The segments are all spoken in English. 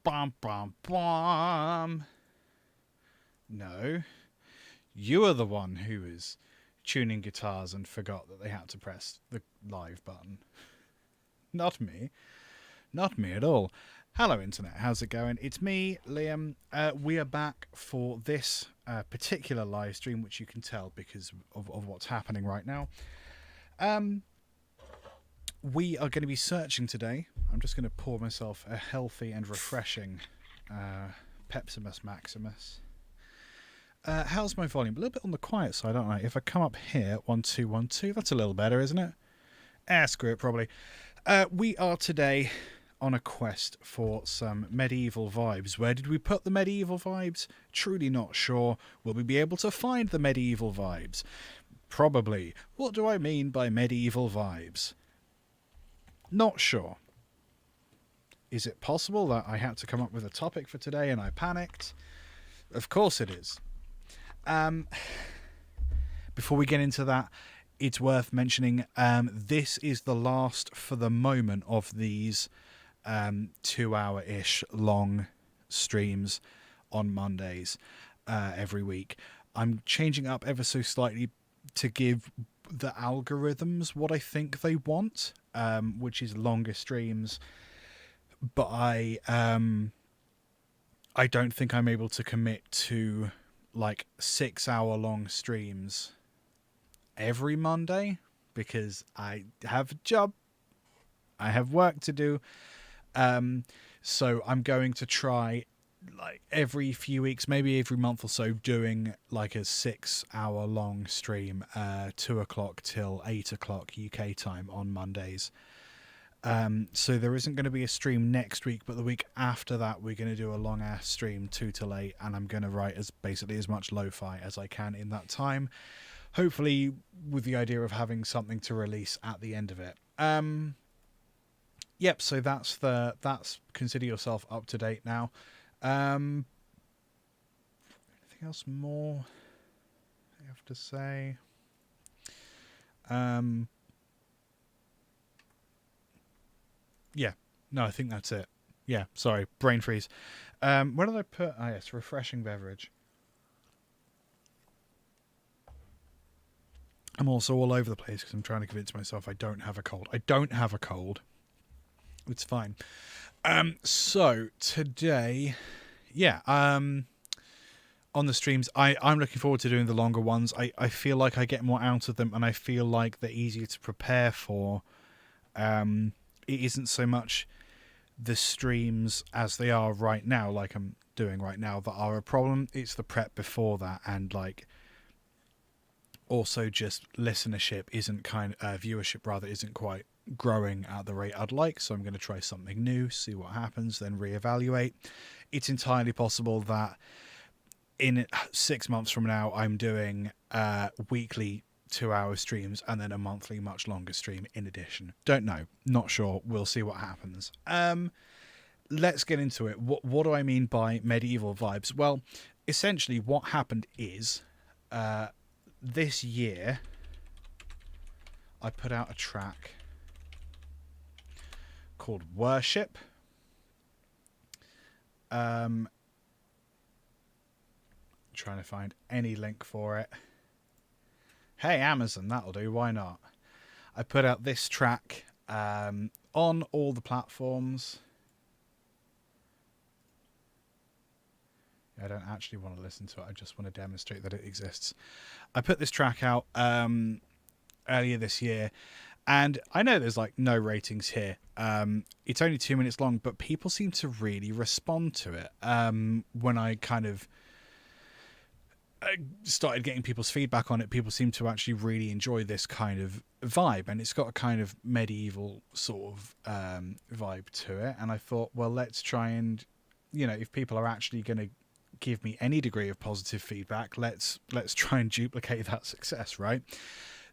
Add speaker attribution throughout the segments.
Speaker 1: Bum, bum, bum. No. You are the one who was tuning guitars and forgot that they had to press the live button. Not me. Not me at all. Hello, Internet. How's it going? It's me, Liam. We are back for this particular live stream, which you can tell because of what's happening right now. We are going to be searching today. I'm just going to pour myself a healthy and refreshing Pepsimus Maximus. How's my volume? A little bit on the quiet side, aren't I? If I come up here, 1 2 1 2, that's a little better, isn't it? Screw it, probably. We are today on a quest for some medieval vibes. Where did we put the medieval vibes? Truly not sure. Will we be able to find the medieval vibes? Probably. What do I mean by medieval vibes? Not sure. Is it possible that I had to come up with a topic for today and I panicked? Of course it is. Before we get into that, it's worth mentioning this is the last for the moment of these 2-hour-ish long streams on Mondays every week. I'm changing up ever so slightly to give the algorithms what I think they want, which is longer streams, but I don't think I'm able to commit to like 6-hour-long streams every Monday because I have a job, I have work to do, so I'm going to try like every few weeks, maybe every month or so, doing like a 6-hour-long stream, 2 o'clock till 8 o'clock UK time on Mondays. So there isn't going to be a stream next week, but the week after that we're going to do a long ass stream 2 till 8, and I'm going to write basically as much lo-fi as I can in that time, hopefully with the idea of having something to release at the end of it. Yep, so that's consider yourself up to date now. Anything else more I have to say? Yeah, no, I think that's it. Yeah, sorry, brain freeze. Where did I put? Ah, yes, refreshing beverage. I'm also all over the place because I'm trying to convince myself I don't have a cold. I don't have a cold. It's fine. So today, yeah, on the streams, I'm looking forward to doing the longer ones. I feel like I get more out of them, and I feel like they're easier to prepare for. It isn't so much the streams as they are right now, like I'm doing right now, that are a problem. It's the prep before that, and like also just listenership viewership rather isn't quite growing at the rate I'd like, so I'm going to try something new, see what happens, then reevaluate. It's entirely possible that in 6 months from now I'm doing weekly 2-hour streams and then a monthly much longer stream in addition. Don't know, not sure, we'll see what happens. Let's get into it. What do I mean by medieval vibes? Well, essentially what happened is this year I put out a track called Worship. Trying to find any link for it. Hey, Amazon, that'll do, why not? I put out this track on all the platforms. I don't actually want to listen to it, I just want to demonstrate that it exists. I put this track out earlier this year, and I know there's like no ratings here. It's only 2 minutes long, but people seem to really respond to it. When I kind of started getting people's feedback on it, people seem to actually really enjoy this kind of vibe, and it's got a kind of medieval sort of vibe to it. And I thought, well, let's try and, if people are actually going to give me any degree of positive feedback, let's try and duplicate that success, right?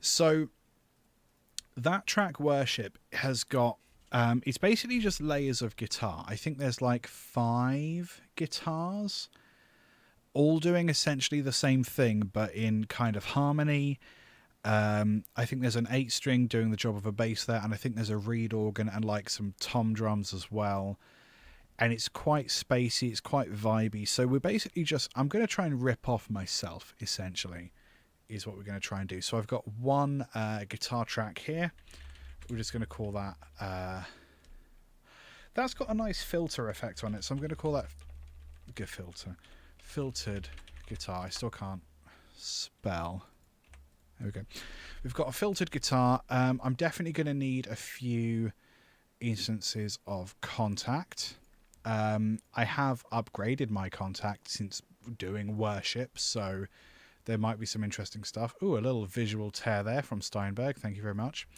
Speaker 1: So that track Worship has got it's basically just layers of guitar. I think there's like 5 guitars all doing essentially the same thing but in kind of harmony. I think there's an 8-string doing the job of a bass there, and I think there's a reed organ and like some tom drums as well. and it's quite spacey, it's quite vibey. So we're basically I'm going to try and rip off myself, essentially, is what we're going to try and do. So I've got one guitar track here. We're just going to call that... that's got a nice filter effect on it, so I'm going to call that filtered guitar. I still can't spell. There we go. We've got a filtered guitar. I'm definitely going to need a few instances of contact. I have upgraded my contact since doing worship, so there might be some interesting stuff. Ooh, a little visual tear there from Steinberg. Thank you very much.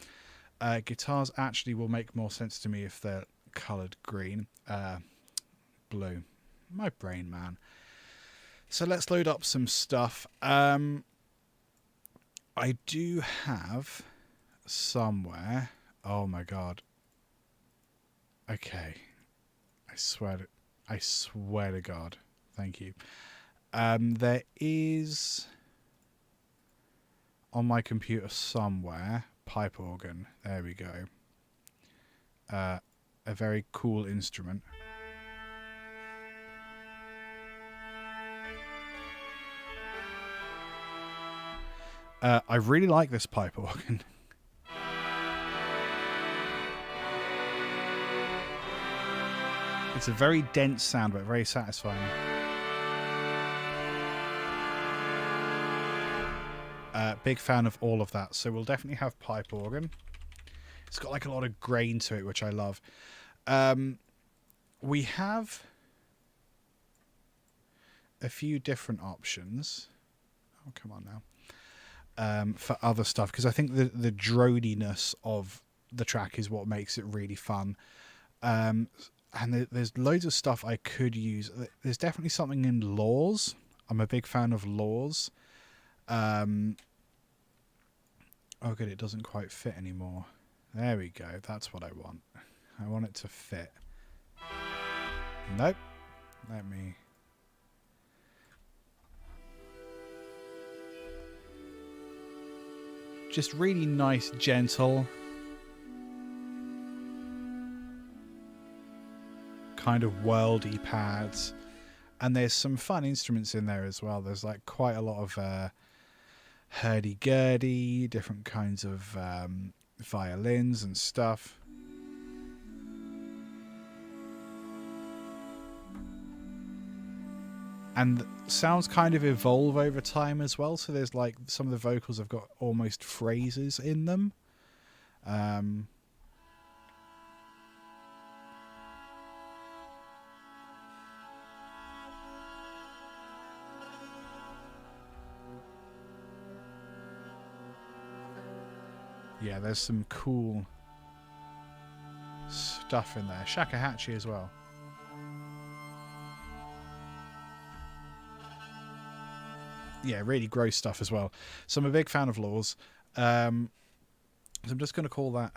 Speaker 1: Guitars actually will make more sense to me if they're coloured green. Blue. My brain, man. So let's load up some stuff. I do have somewhere... Oh my god. Okay. I swear to God. Thank you. There is on my computer somewhere pipe organ. There we go. A very cool instrument. I really like this pipe organ. It's a very dense sound, but very satisfying. Big fan of all of that. So we'll definitely have pipe organ. It's got like a lot of grain to it, which I love. We have a few different options. Oh, come on now. For other stuff, because I think the droniness of the track is what makes it really fun. And there's loads of stuff I could use. There's definitely something in laws. I'm a big fan of laws. Oh, good, it doesn't quite fit anymore. There we go. That's what I want. I want it to fit. Nope. Let me... Just really nice, gentle... kind of worldy pads, and there's some fun instruments in there as well. There's like quite a lot of hurdy-gurdy, different kinds of violins and stuff. And sounds kind of evolve over time as well, so there's like some of the vocals have got almost phrases in them. Yeah, there's some cool stuff in there. Shakuhachi as well. Yeah, really gross stuff as well. So I'm a big fan of laws. So I'm just going to call that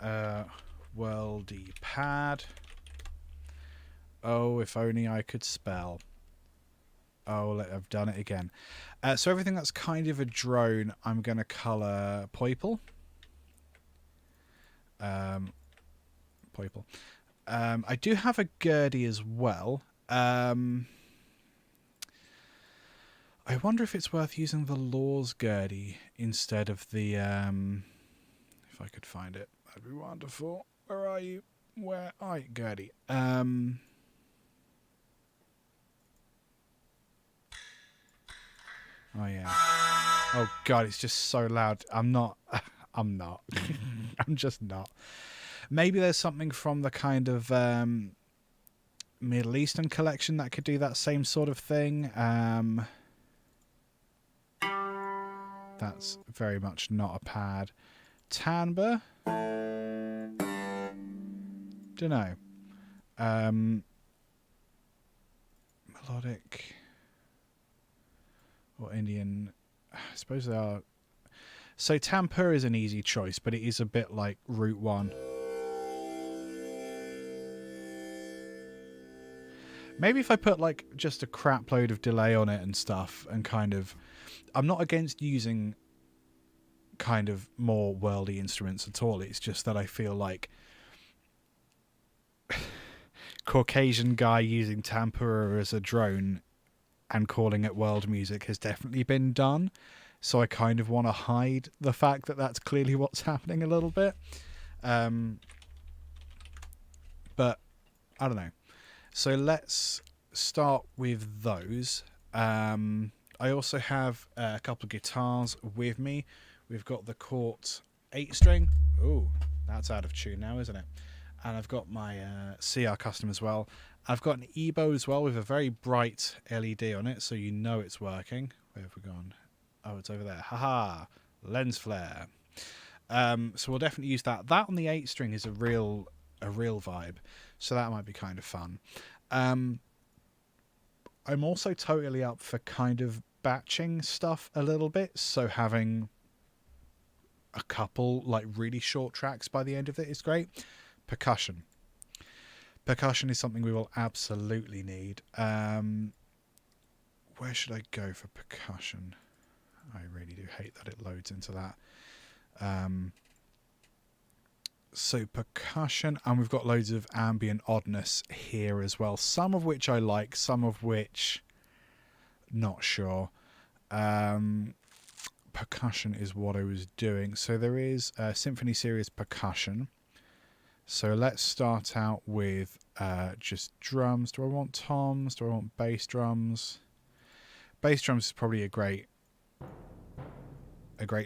Speaker 1: worldy pad. Oh, if only I could spell. Oh, I've done it again. So everything that's kind of a drone, I'm going to colour purple. Purple. I do have a Gurdy as well. I wonder if it's worth using the Laws Gurdy instead of the... if I could find it, that'd be wonderful. Where are you? Where are you, Gurdy? Oh yeah. Oh god, it's just so loud. I'm not. I'm just not. Maybe there's something from the kind of Middle Eastern collection that could do that same sort of thing. That's very much not a pad. Timbre? Dunno. Melodic or Indian. I suppose they are. So Tampur is an easy choice, but it is a bit like Route 1. Maybe if I put like just a crap load of delay on it and stuff, and kind of... I'm not against using kind of more worldy instruments at all. It's just that I feel like Caucasian guy using tempura as a drone and calling it world music has definitely been done. So I kind of want to hide the fact that that's clearly what's happening a little bit. But I don't know. So let's start with those. I also have a couple of guitars with me. We've got the Cort 8-string. Ooh, that's out of tune now, isn't it? And I've got my CR Custom as well. I've got an EBO as well with a very bright LED on it, so you know it's working. Where have we gone? Oh, it's over there. Haha, lens flare. So we'll definitely use that. That on the 8-string is a real vibe, so that might be kind of fun. I'm also totally up for kind of batching stuff a little bit, so having a couple like really short tracks by the end of it is great. Percussion is something we will absolutely need. Where should I go for percussion? I really do hate that it loads into that. So percussion, and we've got loads of ambient oddness here as well, some of which I like, some of which not sure. Percussion is what I was doing. So there is Symphony Series percussion. So let's start out with just drums. Do I want toms? Do I want bass drums? Bass drums is probably a great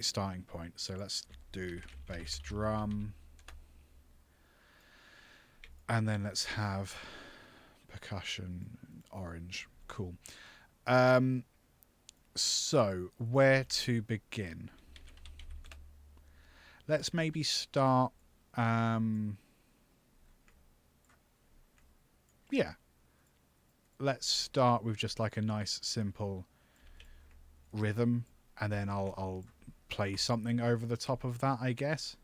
Speaker 1: starting point. So let's do bass drum. And then let's have percussion orange. Cool. So where to begin? Let's maybe start. Yeah. Let's start with just like a nice simple rhythm, and then I'll play something over the top of that, I guess.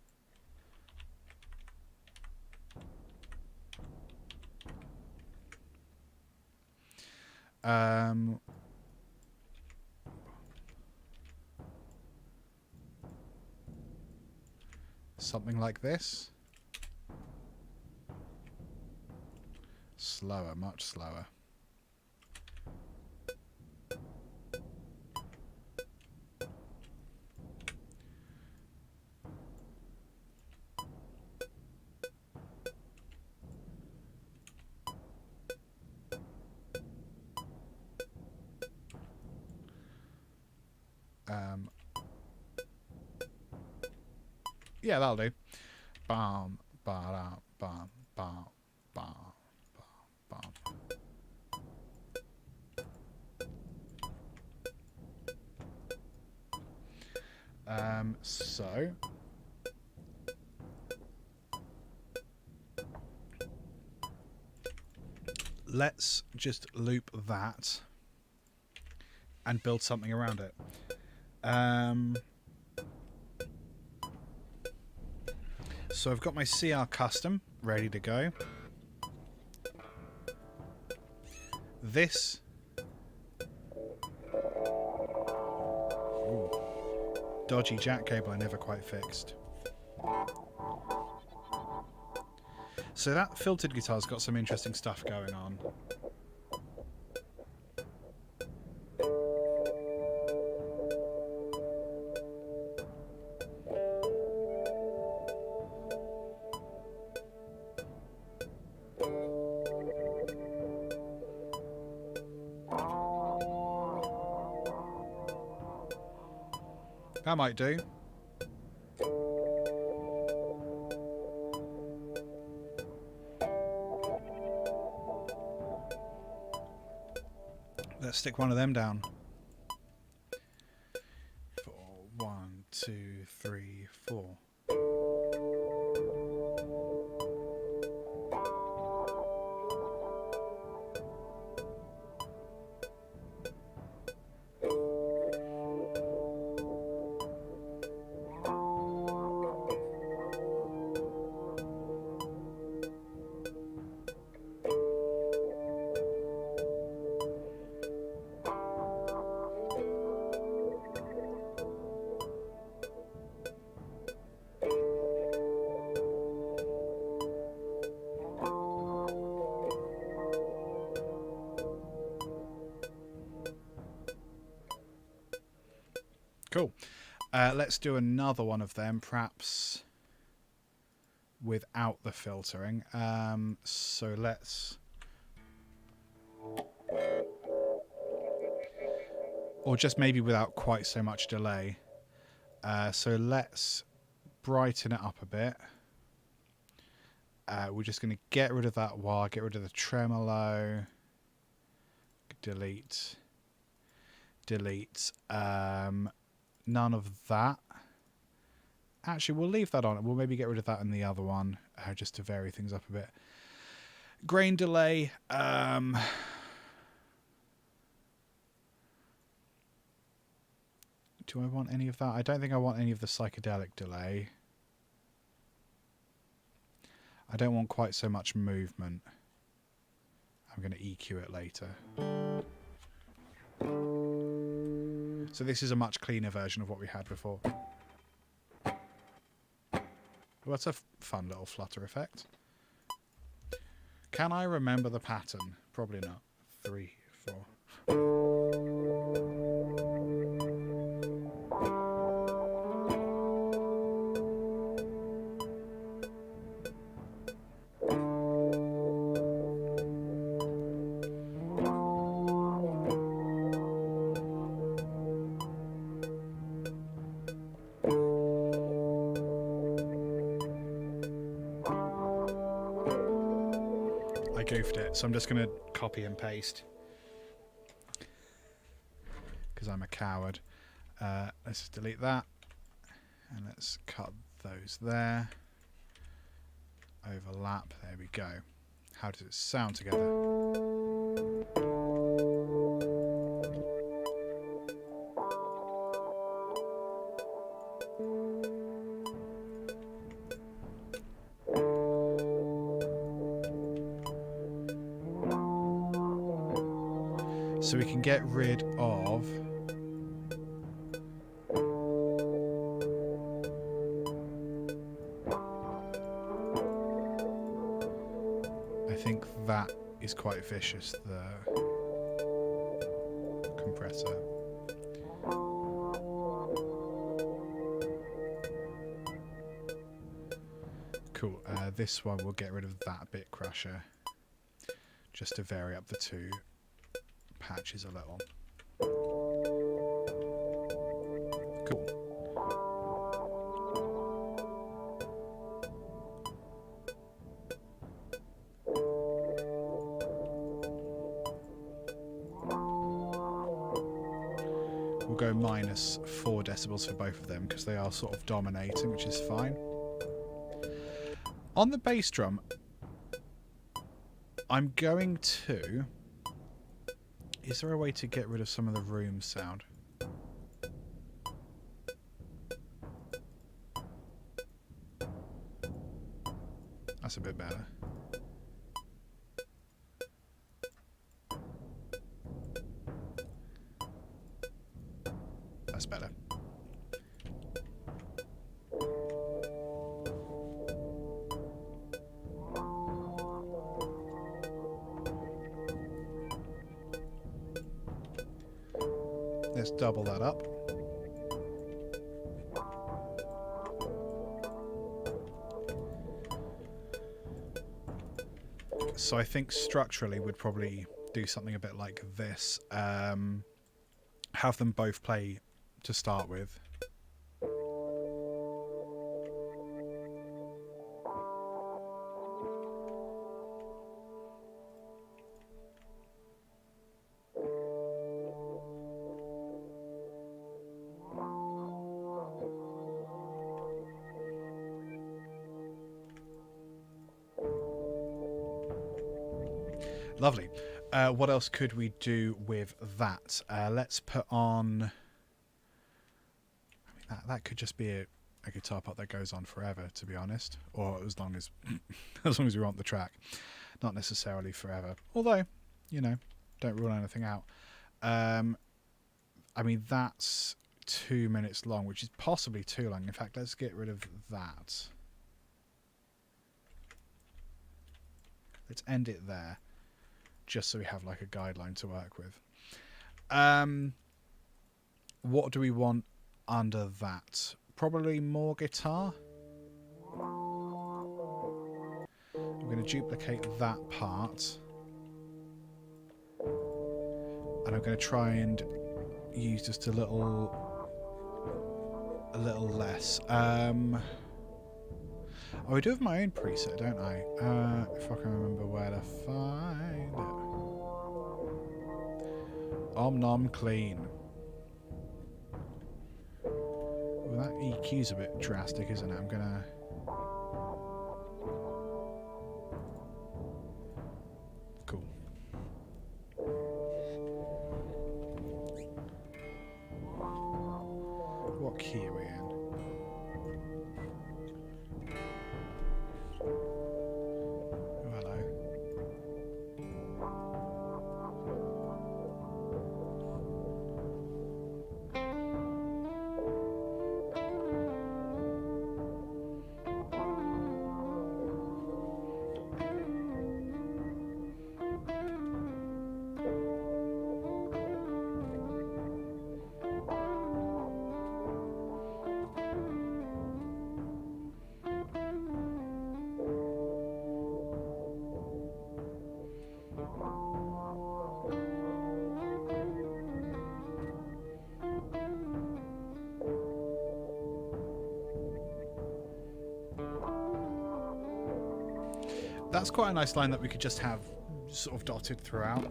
Speaker 1: Something like this. Slower, much slower. Yeah, that'll do. Bam, ba, bam, bam, bam, bam, bam. So let's just loop that and build something around it. So I've got my CR Custom ready to go. This... Ooh. Dodgy jack cable I never quite fixed. So that filtered guitar's got some interesting stuff going on. That might do. Let's stick one of them down. 4, 1, 2, 3, 4. Cool. Let's do another one of them, perhaps without the filtering. So let's... Or just maybe without quite so much delay. So let's brighten it up a bit. We're just going to get rid of that wah, get rid of the tremolo. Delete. None of that. Actually, we'll leave that on. We'll maybe get rid of that in the other one, just to vary things up a bit. Grain delay. Do I want any of that? I don't think I want any of the psychedelic delay. I don't want quite so much movement. I'm going to EQ it later. So this is a much cleaner version of what we had before. Well, that's a fun little flutter effect. Can I remember the pattern? Probably not. 3, 4. Goofed it, so I'm just going to copy and paste because I'm a coward. Let's just delete that and let's cut those there. Overlap, there we go. How does it sound together? So we can get rid of I think that is quite vicious, the compressor. Cool. This one we'll get rid of that bit crusher just to vary up the two patches a little. Cool. We'll go minus 4 decibels for both of them because they are sort of dominating, which is fine. On the bass drum, I'm going to... Is there a way to get rid of some of the room sound? That's a bit better. That's better. Let's double that up. So I think structurally we'd probably do something a bit like this. Have them both play to start with. Lovely. What else could we do with that? Let's put on... I mean, that could just be a guitar part that goes on forever, to be honest. Or as long as as long as we want the track. Not necessarily forever. Although, you know, don't rule anything out. I mean, that's 2 minutes long, which is possibly too long. In fact, let's get rid of that. Let's end it there, just so we have like a guideline to work with. What do we want under that. Probably more guitar. I'm going to duplicate that part. And I'm going to try and use just a little less. Oh, I do have my own preset, don't I? If I can remember where to find it. Om nom clean. Well, that EQ's a bit drastic, isn't it? I'm gonna... Cool. What key are we in? Oh, hello. That's quite a nice line that we could just have sort of dotted throughout.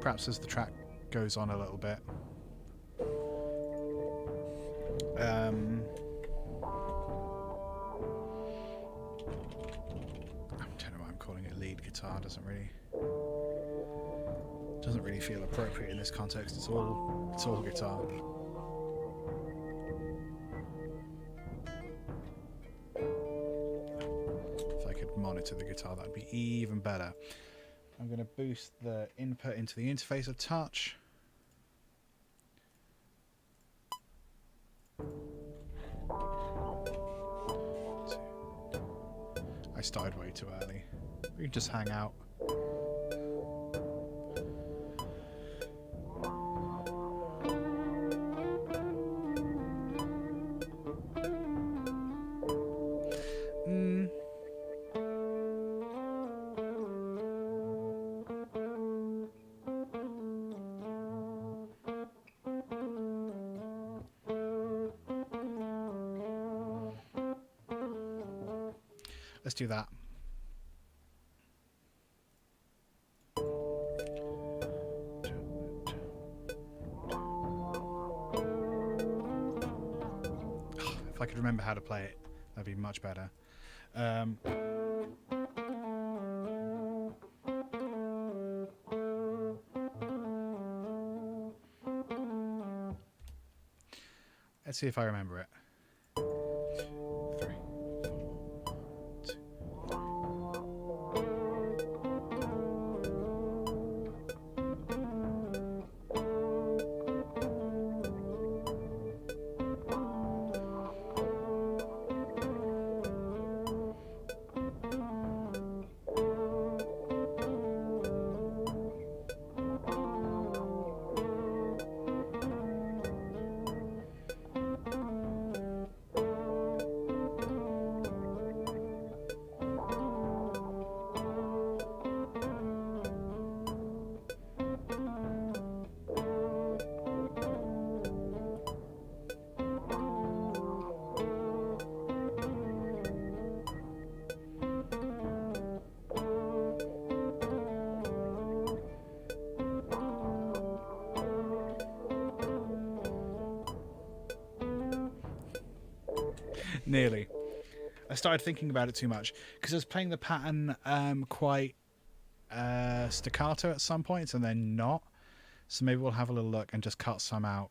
Speaker 1: Perhaps as the track goes on a little bit. I don't know why I'm calling it lead guitar. Doesn't really feel appropriate in this context. It's all guitar. Monitor the guitar, that'd be even better. I'm going to boost the input into the interface a touch. I started way too early. We can just hang out. Let's do that. If I could remember how to play it, that'd be much better. Let's see if I remember it. Nearly. I started thinking about it too much because I was playing the pattern quite staccato at some points and then not. So maybe we'll have a little look and just cut some out.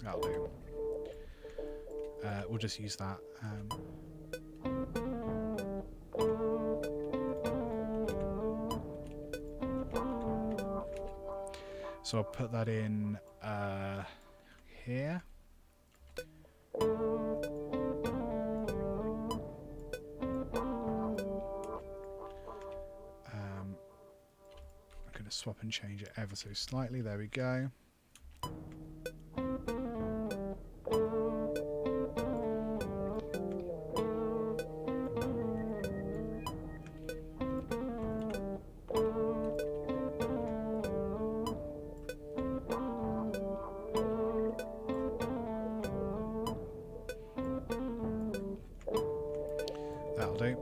Speaker 1: That'll do. We'll just use that. So I'll put that in here. I'm going to swap and change it ever so slightly. There we go. That'll do.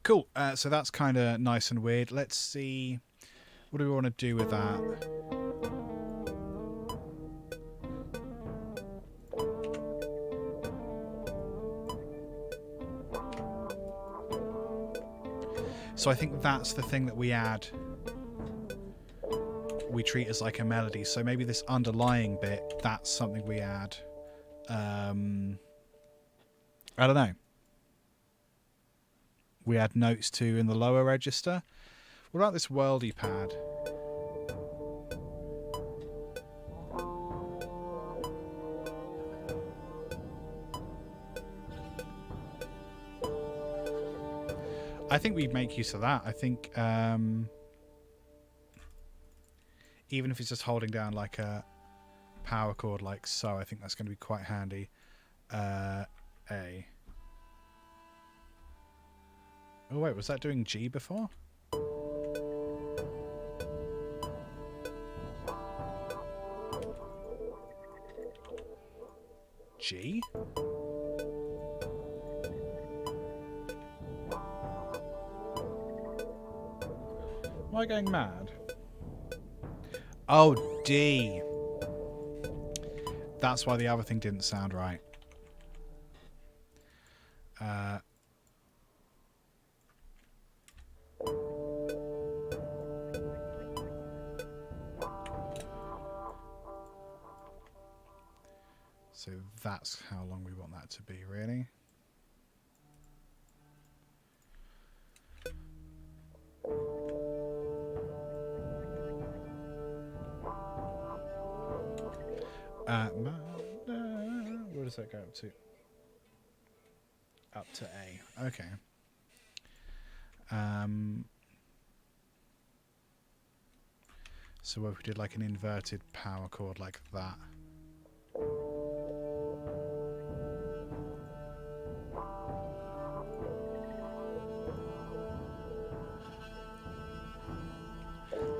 Speaker 1: Cool. So that's kind of nice and weird. Let's see. What do we want to do with that? So I think that's the thing that we add. We treat as like a melody. So maybe this underlying bit, that's something we add. I don't know. We add notes to in the lower register. What about this worldy pad? I think we'd make use of that. I think even if it's just holding down like a power chord like so, I think that's going to be quite handy. A. Oh wait, was that doing G before? G? Am I going mad? Oh, D. That's why the other thing didn't sound right. So that's how long we want that to be, really. Where does that go up to? Up to A. Okay. So what if we did like an inverted power chord like that?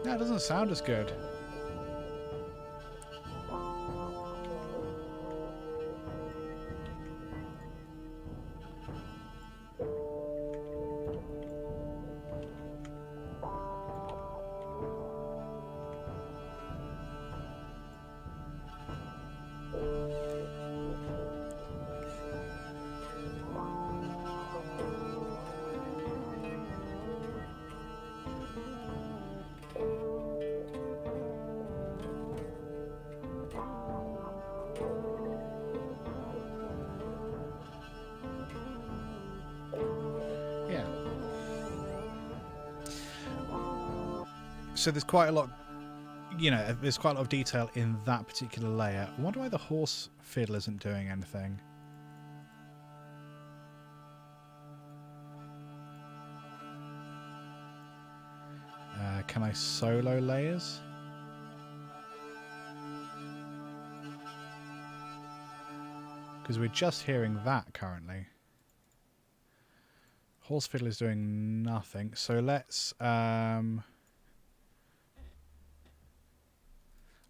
Speaker 1: No, it doesn't sound as good. So there's quite a lot, you know, there's quite a lot of detail in that particular layer. I wonder why the horse fiddle isn't doing anything. Can I solo layers? Because we're just hearing that currently. Horse fiddle is doing nothing. So let's...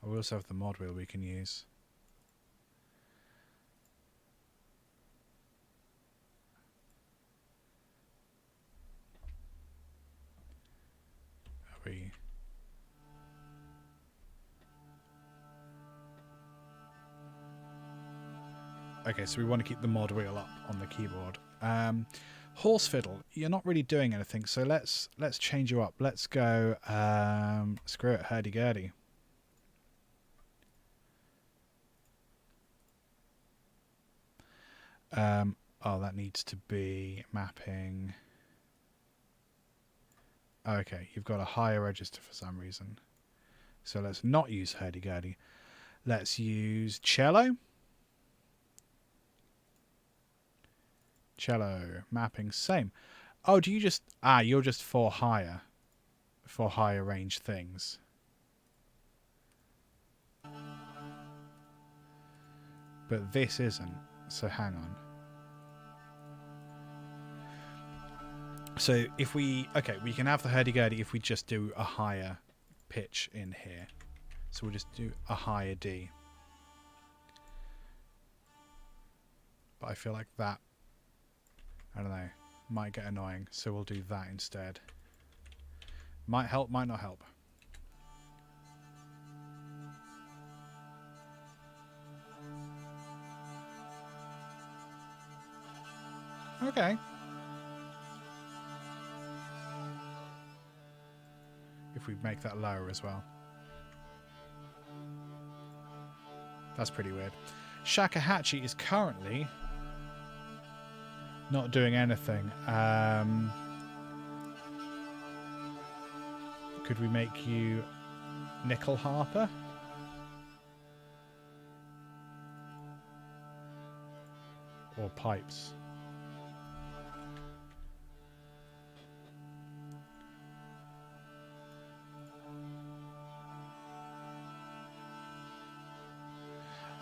Speaker 1: we also have the mod wheel we can use. Are we... Okay, so we want to keep the mod wheel up on the keyboard. Horse fiddle, you're not really doing anything, so let's change you up. Let's go screw it, hurdy-gurdy. Oh, that needs to be mapping. Okay, you've got a higher register for some reason. So let's not use hurdy-gurdy. Let's use cello. Cello, mapping, same. Oh, do you just... Ah, you're just for higher range things. But this isn't, so hang on. So if we... Okay, we can have the hurdy-gurdy if we just do a higher pitch in here. So we'll just do a higher D. But I feel like that, I don't know, might get annoying. So we'll do that instead. Might help, might not help. Okay. If we make that lower as well. That's pretty weird. Shakuhachi is currently not doing anything. Could we make you nickel harper? Or pipes?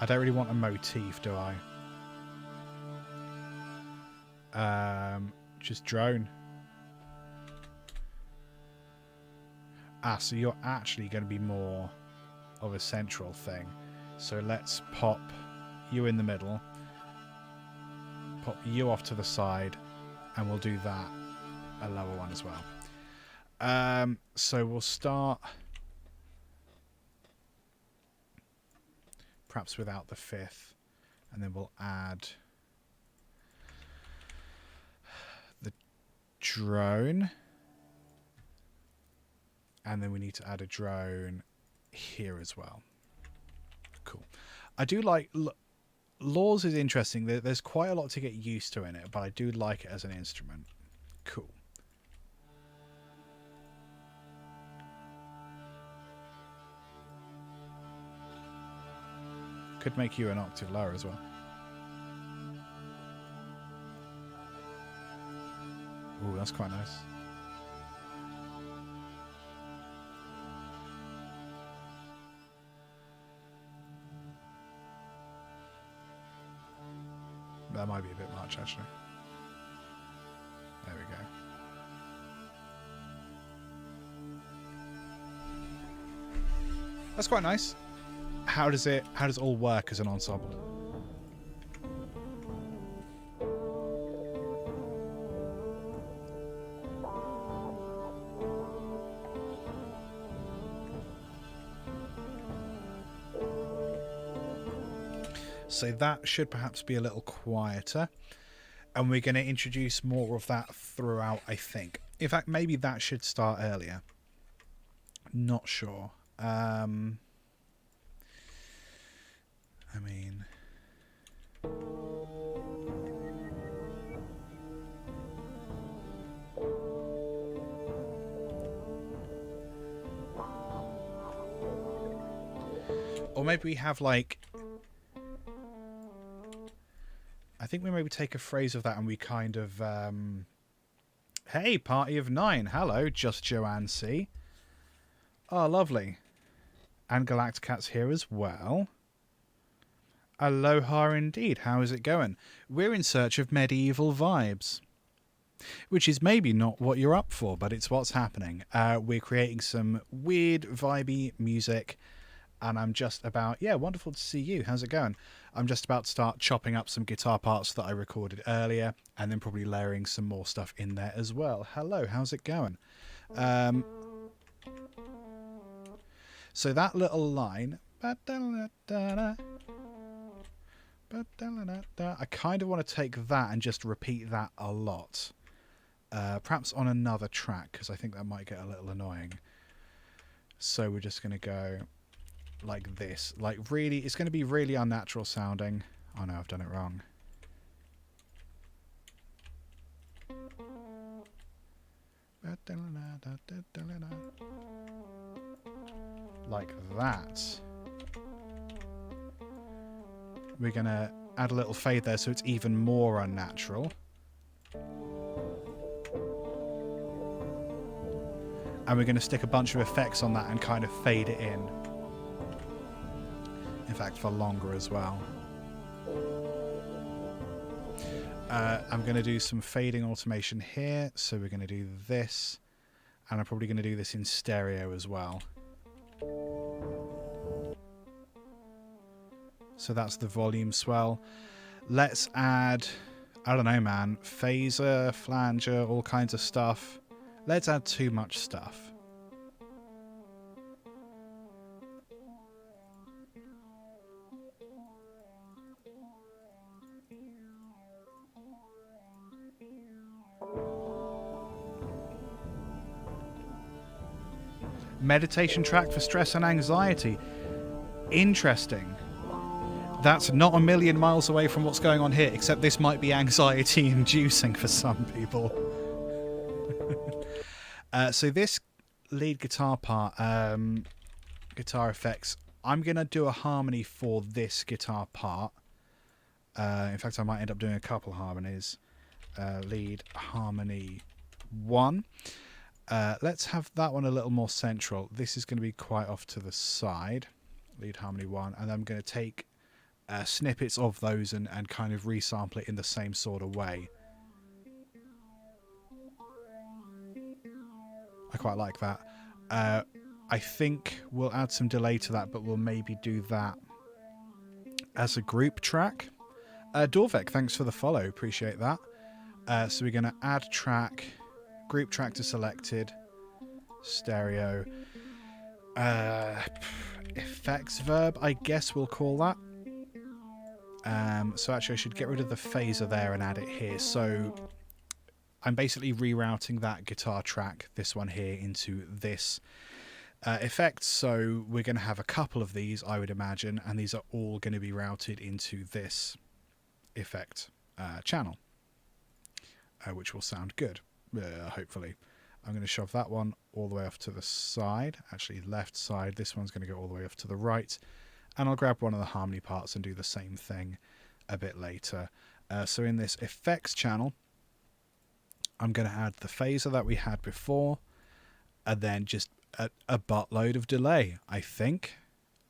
Speaker 1: I don't really want a motif, do I? Just drone. Ah, so you're actually going to be more of a central thing. So let's pop you in the middle. Pop you off to the side. And we'll do that a lower one as well. So we'll start... perhaps without the fifth, and then we'll add the drone, and then we need to add a drone here as well. Cool. I do like Laws is interesting. There's quite a lot to get used to in it, but I do like it as an instrument. Cool. Could make you an octave lower as well. Ooh, that's quite nice. That might be a bit much, actually. There we go. That's quite nice. How does it all work as an ensemble? So that should perhaps be a little quieter, and we're going to introduce more of that throughout, I think. In fact, maybe that should start earlier. Not sure. I mean... Or maybe we have, like... I think we maybe take a phrase of that and we kind of... Hey, party of 9. Hello, just Joanne C. Oh, lovely. And Galacticat's here as well. Aloha indeed. How is it going? We're in search of medieval vibes. Which is maybe not what you're up for, but it's what's happening. We're creating some weird, vibey music. And I'm just about... Yeah, wonderful to see you. How's it going? I'm just about to start chopping up some guitar parts that I recorded earlier. And then probably layering some more stuff in there as well. Hello, how's it going? So that little line... I kind of want to take that and just repeat that a lot. perhaps on another track, because I think that might get a little annoying. So we're just going to go like this. Like really, it's going to be really unnatural sounding. Oh no, I've done it wrong. Like that. We're going to add a little fade there so it's even more unnatural. And we're going to stick a bunch of effects on that and kind of fade it in. In fact, for longer as well. I'm going to do some fading automation here. So we're going to do this. And I'm probably going to do this in stereo as well. So that's the volume swell. Let's add, I don't know, man, phaser, flanger, all kinds of stuff. Let's add too much stuff. Meditation track for stress and anxiety. Interesting. That's not a million miles away from what's going on here, except this might be anxiety inducing for some people. So this lead guitar part, guitar effects, I'm going to do a harmony for this guitar part. In fact, I might end up doing a couple harmonies. Lead harmony 1. Let's have that one a little more central. This is going to be quite off to the side. Lead harmony 1. And I'm going to take snippets of those and kind of resample it in the same sort of way. I quite like that. I think we'll add some delay to that, but we'll maybe do that as a group track. Dorvek, thanks for the follow. Appreciate that. So we're going to add track, group track to selected, stereo, effects verb, I guess we'll call that. So actually I should get rid of the phaser there and add it here. So I'm basically rerouting that guitar track, this one here, into this effect. So we're going to have a couple of these, I would imagine, and these are all going to be routed into this effect channel, which will sound good, hopefully. I'm going to shove that one all the way off to the side, actually left side. This one's going to go all the way off to the right, and I'll grab one of the harmony parts and do the same thing a bit later. So in this effects channel, I'm going to add the phaser that we had before, and then just a buttload of delay, I think.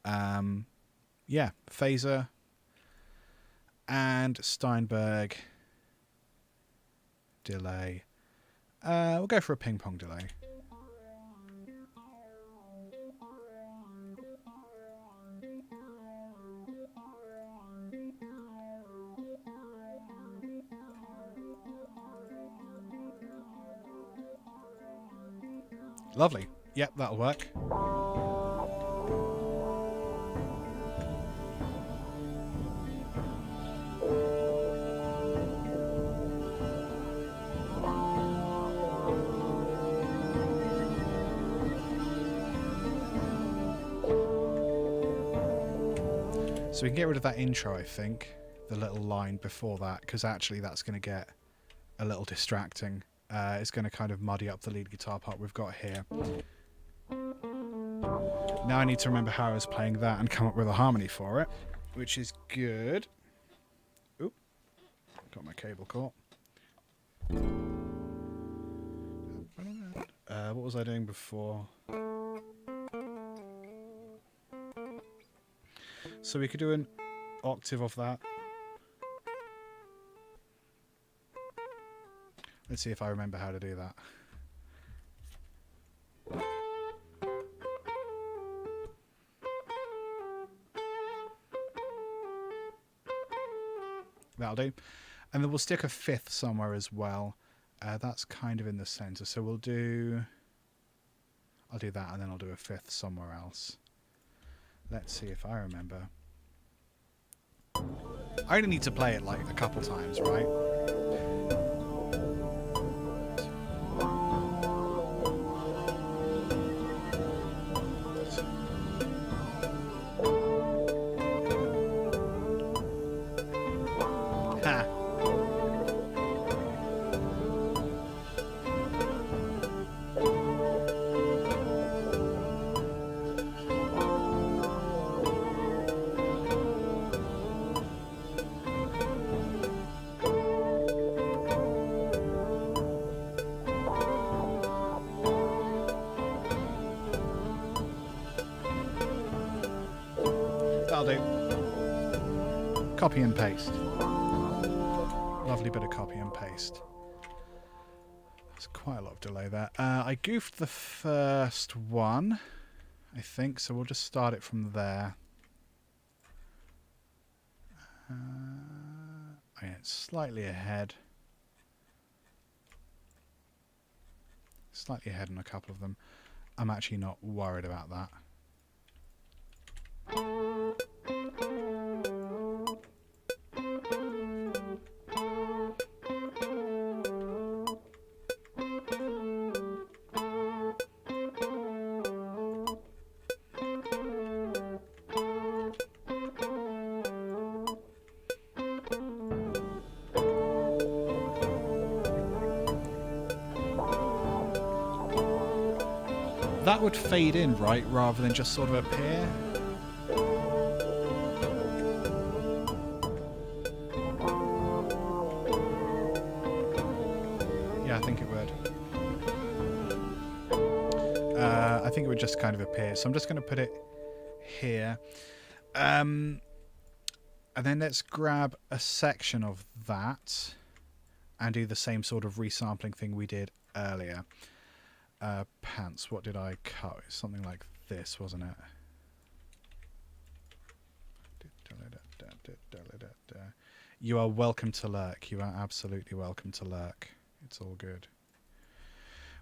Speaker 1: Yeah, phaser and Steinberg delay. We'll go for a ping pong delay. Lovely. Yep, that'll work. So we can get rid of that intro, I think, the little line before that, because actually that's going to get a little distracting. It's going to kind of muddy up the lead guitar part we've got here. Now I need to remember how I was playing that and come up with a harmony for it, which is good. Oop, got my cable caught. What was I doing before? So we could do an octave of that. Let's see if I remember how to do that. That'll do. And then we'll stick a fifth somewhere as well. That's kind of in the center. So we'll do... I'll do that and then I'll do a fifth somewhere else. Let's see if I remember. I only need to play it like a couple times, right? That'll do. Copy and paste. Lovely bit of copy and paste. There's quite a lot of delay there. I goofed the first one, I think, so we'll just start it from there. Yeah, it's slightly ahead. Slightly ahead on a couple of them. I'm actually not worried about that. That would fade in, right, rather than just sort of appear. Yeah, I think it would. I think it would just kind of appear. So I'm just going to put it here. And then let's grab a section of that and do the same sort of resampling thing we did earlier. Pants, what did I cut? Something like this, wasn't it? You are welcome to lurk. You are absolutely welcome to lurk. It's all good.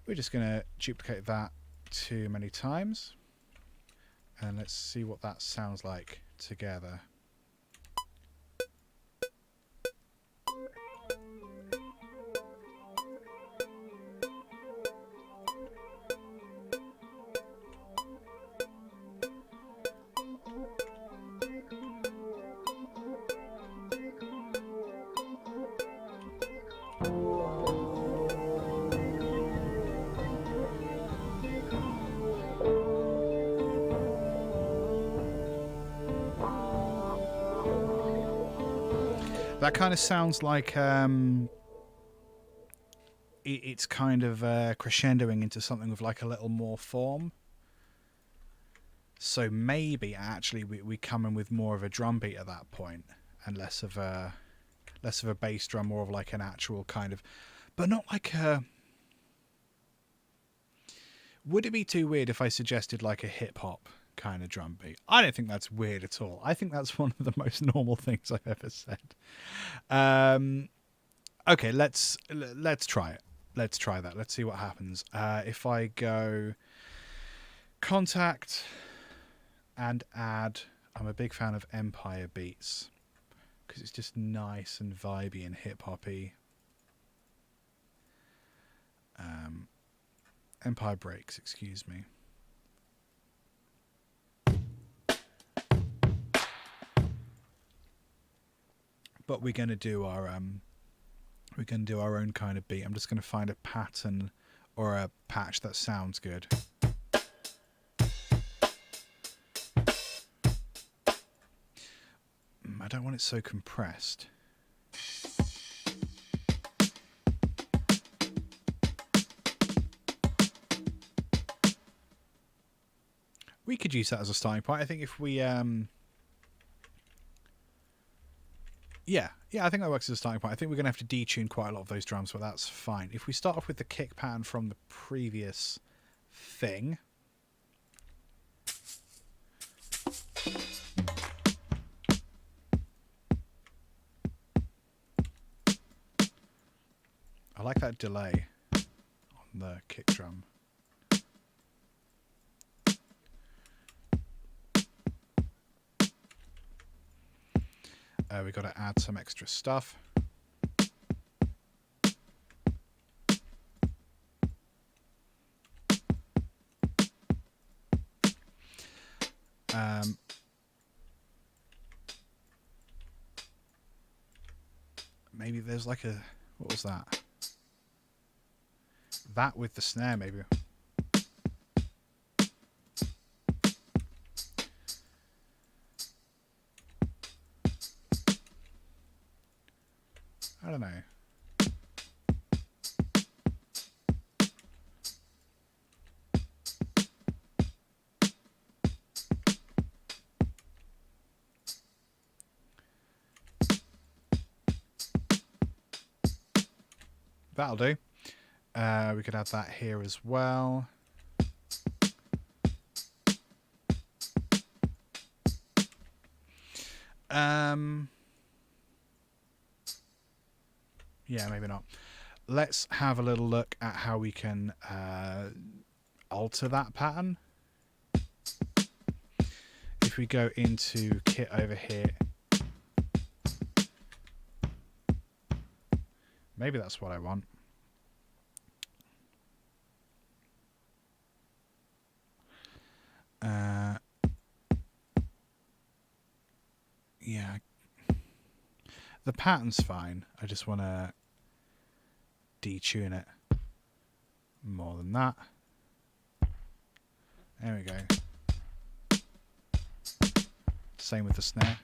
Speaker 1: We're just going to duplicate that too many times. And let's see what that sounds like together. That kind of sounds like it's kind of crescendoing into something with like a little more form. So maybe actually we come in with more of a drum beat at that point and less of a bass drum, more of like an actual kind of, but not like a. Would it be too weird if I suggested like a hip hop kind of drum beat? I don't think that's weird at all. I think that's one of the most normal things I've ever said. Okay, let's try it. Let's try that. Let's see what happens. If I go contact and add, I'm a big fan of Empire beats because it's just nice and vibey and hip hoppy. Empire breaks, excuse me. But we're going to do our own kind of beat. I'm just going to find a pattern or a patch that sounds good. I don't want it so compressed. We could use that as a starting point. I think if we Yeah, I think that works as a starting point. I think we're going to have to detune quite a lot of those drums, but that's fine. If we start off with the kick pattern from the previous thing. I like that delay on the kick drum. We've got to add some extra stuff. Maybe there's like a, what was that? That with the snare, maybe. I don't know. that'll do. We could add that here as well. Yeah, maybe not. Let's have a little look at how we can alter that pattern. If we go into kit over here, maybe that's what I want. Yeah, the pattern's fine. I just want to detune it more than that. There we go. Same with the snare.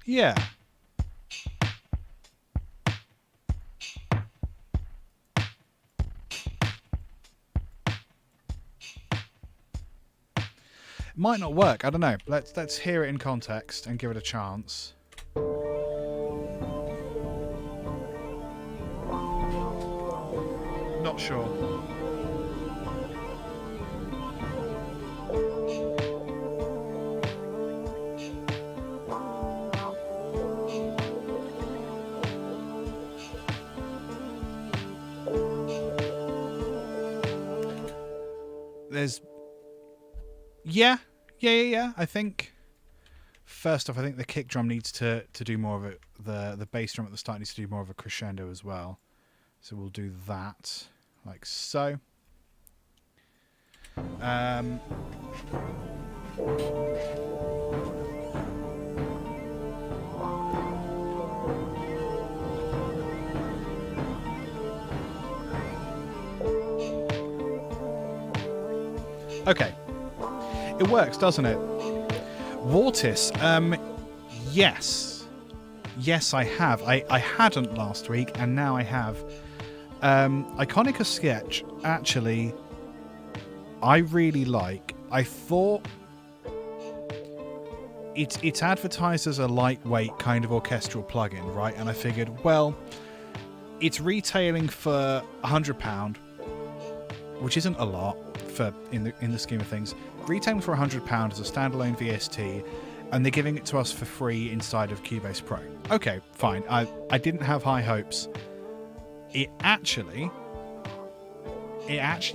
Speaker 1: Yeah. Might not work. I don't know. Let's hear it in context and give it a chance. Not sure. There's yeah. I think first off, I think the kick drum needs to do more of it. The bass drum at the start needs to do more of a crescendo as well. So we'll do that like so. Okay. It works, doesn't it? Vortis, yes. Yes, I have. I hadn't last week, and now I have. Iconica Sketch, actually, I really like. I thought it's advertised as a lightweight kind of orchestral plugin, right? And I figured, well, it's retailing for £100, which isn't a lot for in the scheme of things. Retailing for £100 as a standalone VST, and they're giving it to us for free inside of Cubase Pro. Okay, fine. I didn't have high hopes. It actually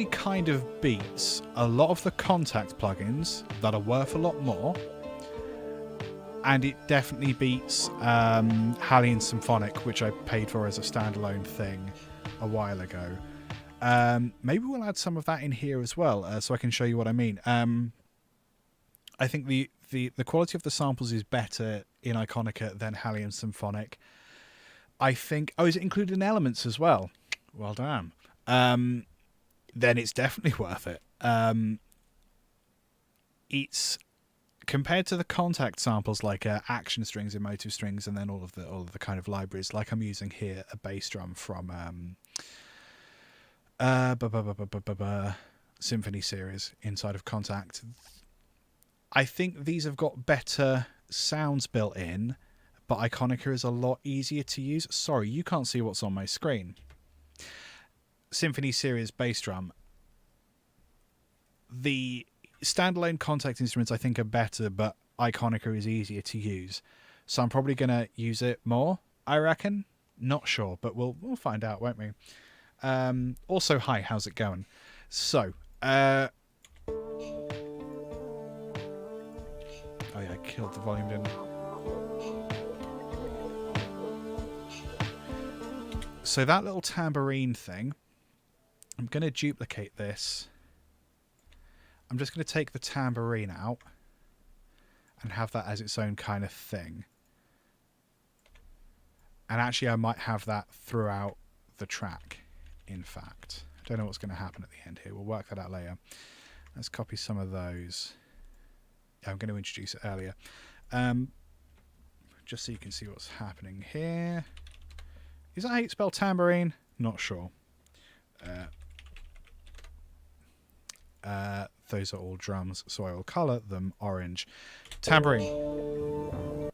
Speaker 1: kind of beats a lot of the Contact plugins that are worth a lot more, and it definitely beats Hallian Symphonic, which I paid for as a standalone thing a while ago. Maybe we'll add some of that in here as well, so I can show you what I mean. I think the quality of the samples is better in Iconica than Hallian Symphonic. I think... Oh, is it included in Elements as well? Well done. Then it's definitely worth it. It's... Compared to the Contact samples like Action Strings, Emotive Strings, and then all of the kind of libraries, like I'm using here a bass drum from... Symphony series inside of Contact. I think these have got better sounds built in, but Iconica is a lot easier to use. Sorry, you can't see what's on my screen. Symphony series bass drum. The standalone Contact instruments I think are better, but Iconica is easier to use. So I'm probably going to use it more, I reckon. Not sure, but we'll find out, won't we? Also, hi, how's it going? So, oh yeah, I killed the volume, didn't I? So that little tambourine thing, I'm going to duplicate this. I'm just going to take the tambourine out and have that as its own kind of thing. And actually, I might have that throughout the track. In fact, I don't know what's going to happen at the end here. We'll work that out later. Let's copy some of those. I'm going to introduce it earlier. Just so you can see what's happening here. Is that how you spell tambourine? Not sure. Those are all drums, so I will colour them orange. Tambourine.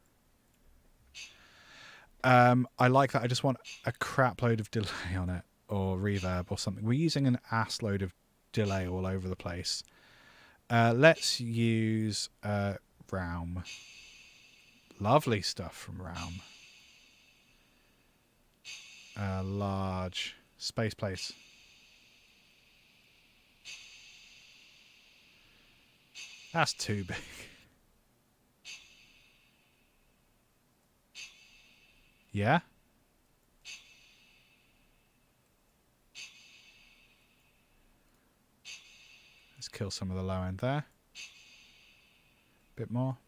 Speaker 1: I like that. I just want a crap load of delay on it, or reverb or something. We're using an ass load of delay all over the place. Let's use Realm. Lovely stuff from Realm. Large space place. That's too big. Yeah? Let's kill some of the low end there. Bit more.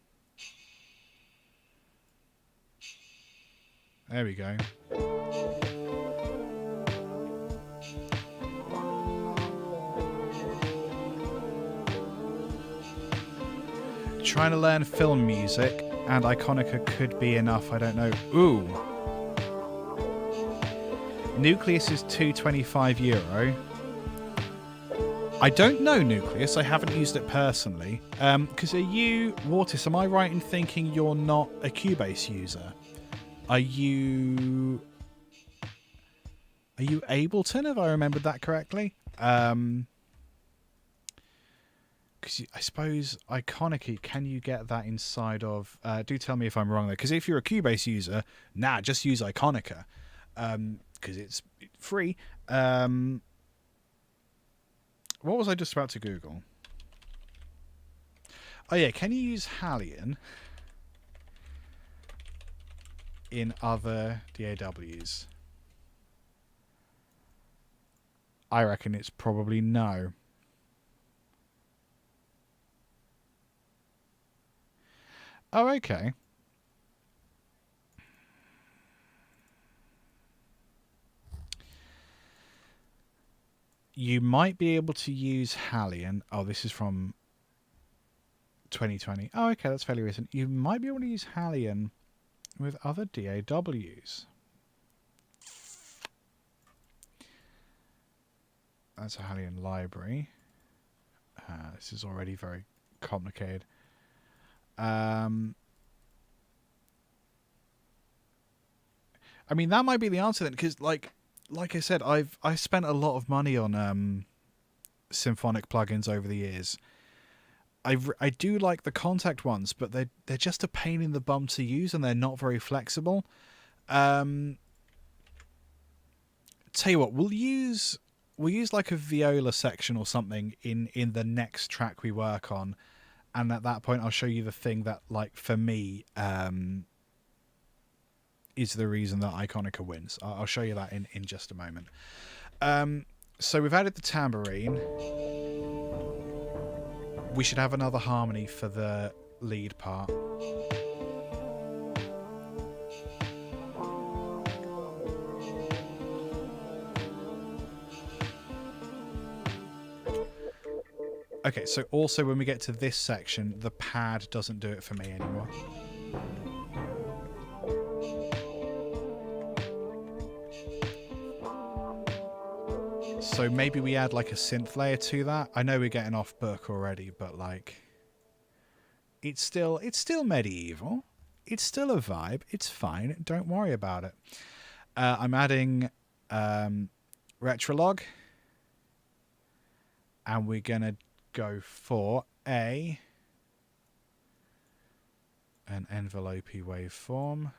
Speaker 1: There we go. Trying to learn film music, and Iconica could be enough. I don't know. Ooh. Nucleus is €225. I don't know Nucleus. I haven't used it personally. Because are you, Wartis, am I right in thinking you're not a Cubase user? Are you Ableton, if I remembered that correctly? Because I suppose Iconica, can you get that inside of... do tell me if I'm wrong there. Because if you're a Cubase user, just use Iconica. Because it's free. What was I just about to Google? Oh yeah, can you use Hallion in other DAWs? I reckon it's probably no. Oh, okay. You might be able to use Hallion. Oh, this is from 2020. Oh, okay, that's fairly recent. You might be able to use Hallion with other DAWs. That's a Hallion library. This is already very complicated. I mean, that might be the answer then, because like I said, I spent a lot of money on symphonic plugins over the years. I do like the Contact ones, but they're just a pain in the bum to use, and they're not very flexible. Tell you what, we'll use like a viola section or something in the next track we work on, and at that point I'll show you the thing that, like, for me, is the reason that Iconica wins. I'll show you that in just a moment. So we've added the tambourine. We should have another harmony for the lead part. Okay, so also when we get to this section, the pad doesn't do it for me anymore. So maybe we add like a synth layer to that. I know we're getting off book already, but like, it's still medieval. It's still a vibe. It's fine. Don't worry about it. I'm adding Retrolog, and we're gonna go for an envelopey waveform.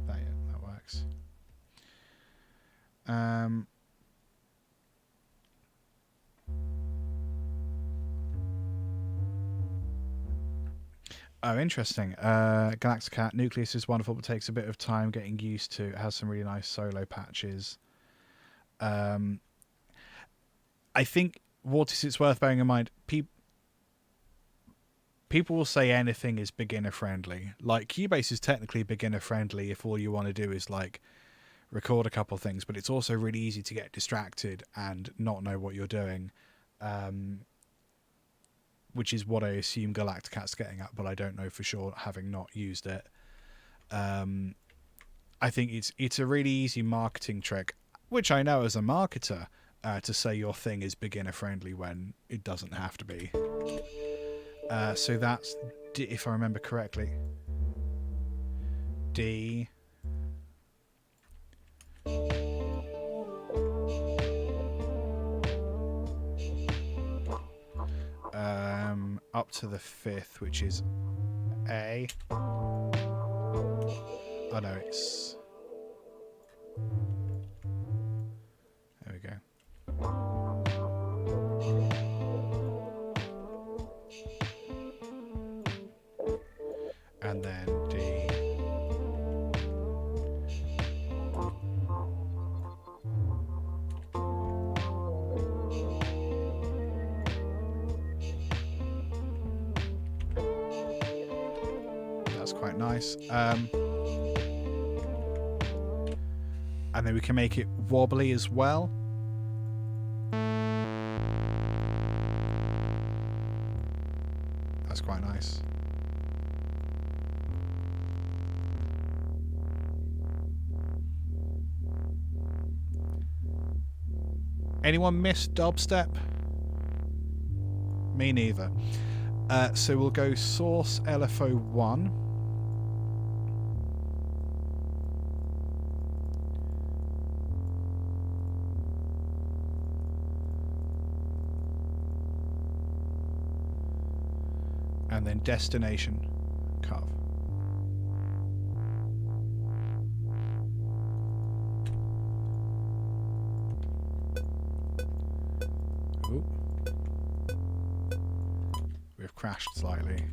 Speaker 1: That works. Oh, interesting. Galacticat Nucleus is wonderful, but takes a bit of time getting used to. It has some really nice solo patches. I think, Wartis, it's worth bearing in mind, people will say anything is beginner friendly. Like, Cubase is technically beginner friendly if all you want to do is like record a couple of things, but it's also really easy to get distracted and not know what you're doing, which is what I assume Galacticat's getting at, but I don't know for sure, having not used it. I think it's a really easy marketing trick, which I know as a marketer, to say your thing is beginner friendly when it doesn't have to be. So that's, if I remember correctly, D. Up to the 5th, which is A. Oh no, it's... There we go. And then D. That's quite nice. And then we can make it wobbly as well. That's quite nice. Anyone miss dubstep? Me neither. So we'll go source LFO1. And then destination curve. Ooh. We've crashed slightly.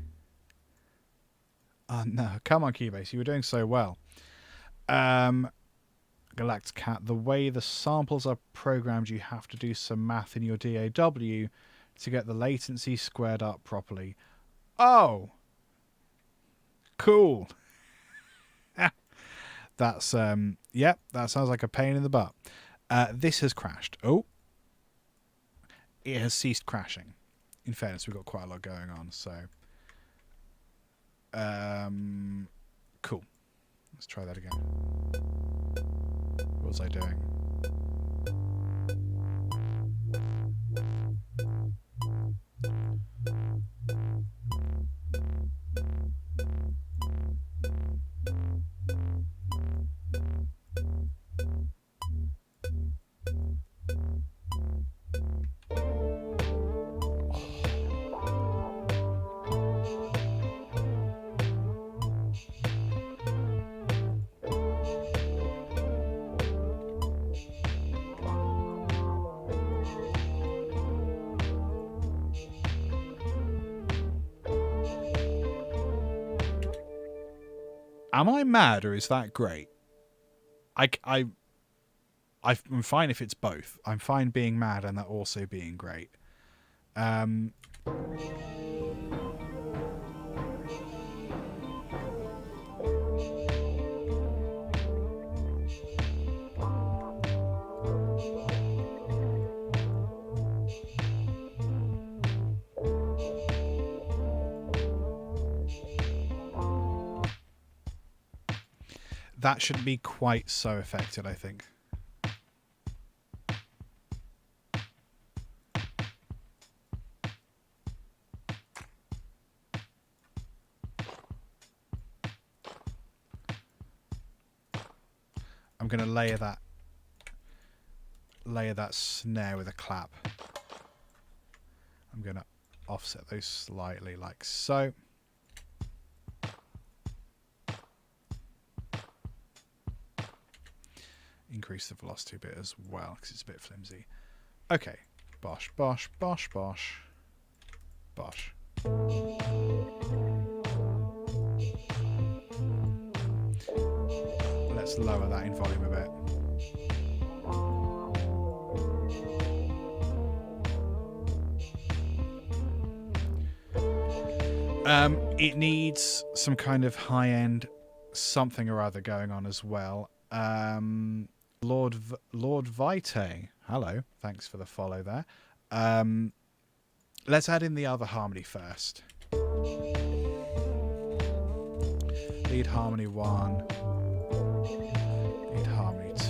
Speaker 1: Oh no, come on Cubase, you were doing so well. Galacticat, the way the samples are programmed, you have to do some math in your DAW to get the latency squared up properly. Oh, cool. That's yep, that sounds like a pain in the butt. This has crashed. Oh, it has ceased crashing. In fairness, we've got quite a lot going on, so cool. Let's try that again. What was I doing? Am I mad or is that great? I'm fine if it's both. I'm fine being mad and that also being great. That shouldn't be quite so affected, I think. I'm going to layer that snare with a clap. I'm going to offset those slightly like so. Increase the velocity a bit as well because it's a bit flimsy. Okay, bosh, bosh, bosh, bosh, bosh. Let's lower that in volume a bit. It needs some kind of high-end something or other going on as well. Lord Vitae. Hello, thanks for the follow there. Let's add in the other harmony first. Lead harmony 1, lead harmony 2.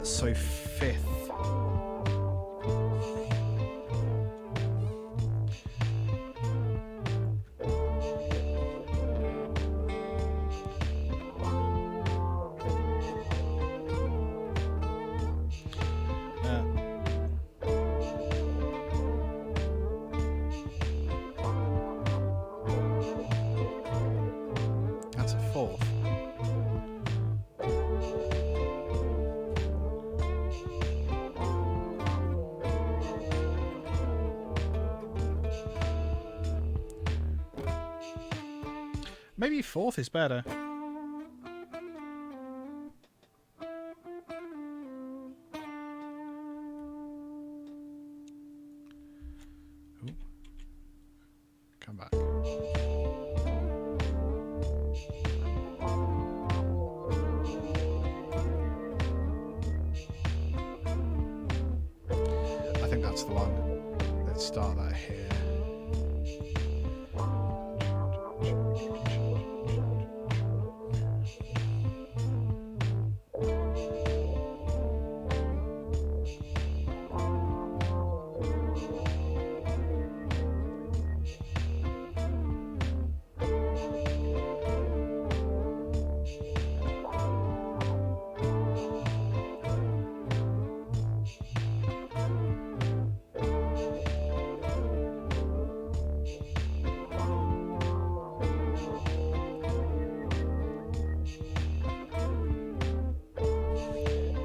Speaker 1: So fifth. That's a fourth. Maybe fourth is better. Ooh. Come back. I think that's the one. Let's start that here.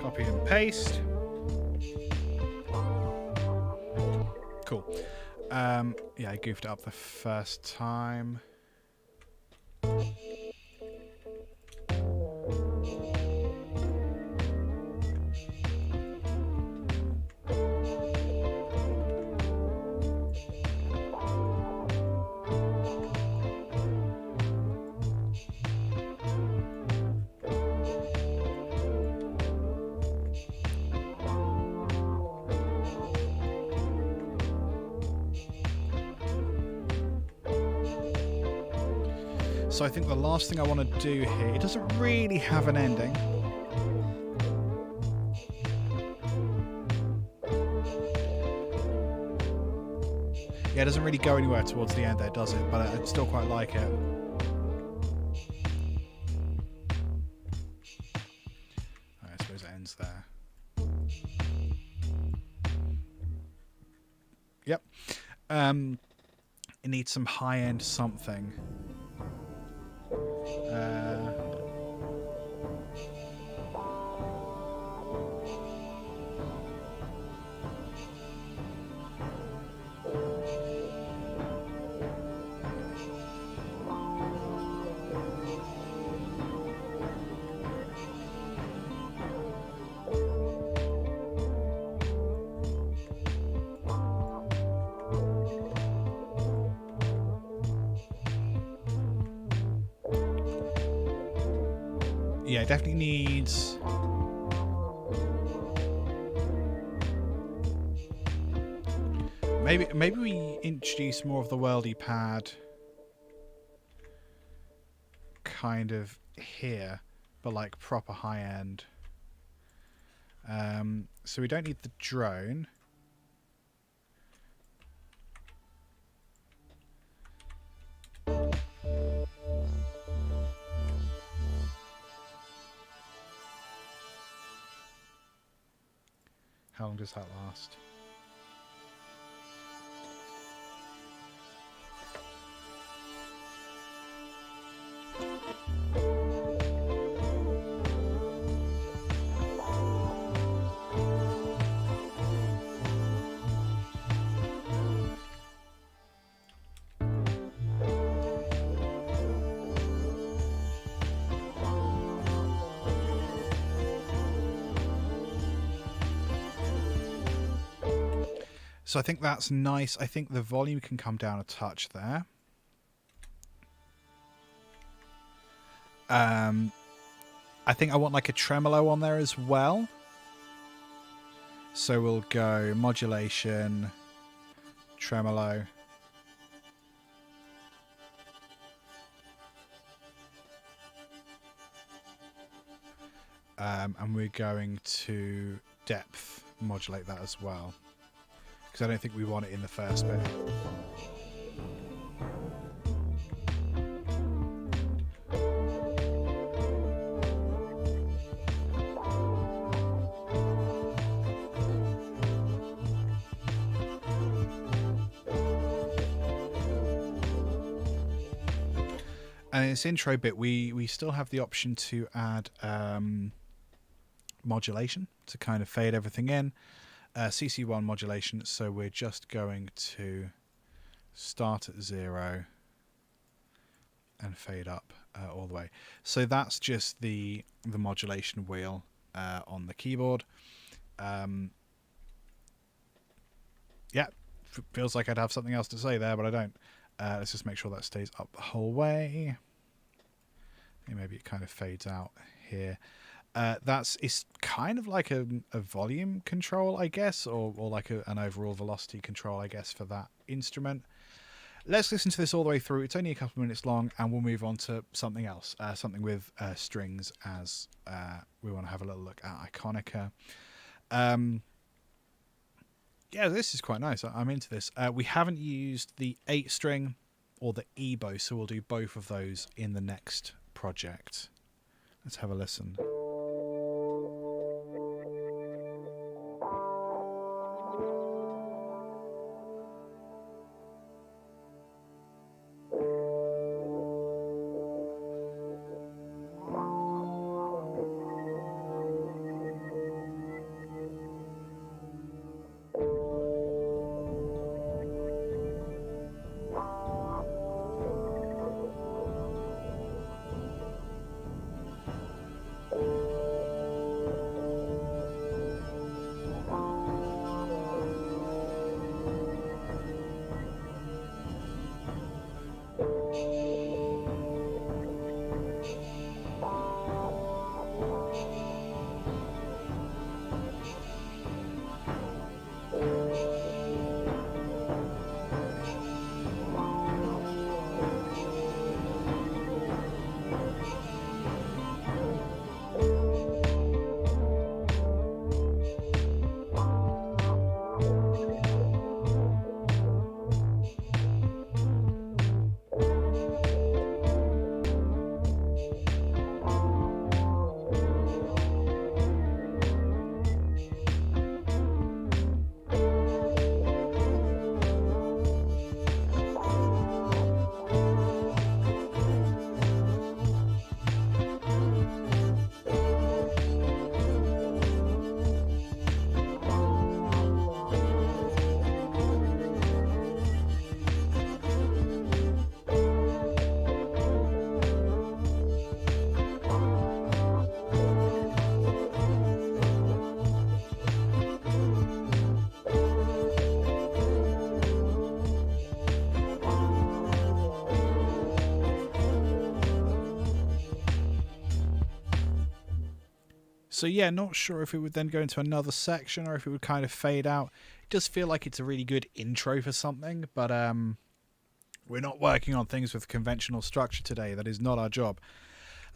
Speaker 1: Copy and paste. Cool. Yeah, I goofed it up the first time. So I think the last thing I want to do here, it doesn't really have an ending. Yeah, it doesn't really go anywhere towards the end there, does it? But I still quite like it. I suppose it ends there. Yep. It needs some high-end something. Yeah, it definitely needs... Maybe we introduce more of the worldy pad kind of here, but like proper high end. So we don't need the drone. How long does that last? So I think that's nice. I think the volume can come down a touch there. I think I want like a tremolo on there as well. So we'll go modulation, tremolo. And we're going to depth modulate that as well, because I don't think we want it in the first bit. And in this intro bit, we still have the option to add modulation to kind of fade everything in. CC1 modulation, so we're just going to start at 0 and fade up all the way. So that's just the modulation wheel on the keyboard. Yeah, feels like I'd have something else to say there, but I don't. Let's just make sure that stays up the whole way. And maybe it kind of fades out here. It's kind of like a volume control, I guess, or like an overall velocity control, I guess, for that instrument. Let's listen to this all the way through. It's only a couple of minutes long, and we'll move on to something else, something with strings, as we want to have a little look at Iconica. Yeah, this is quite nice. I'm into this. We haven't used the 8-string or the EBow, so we'll do both of those in the next project. Let's have a listen. So yeah, not sure if it would then go into another section or if it would kind of fade out. It does feel like it's a really good intro for something, but we're not working on things with conventional structure today. That is not our job.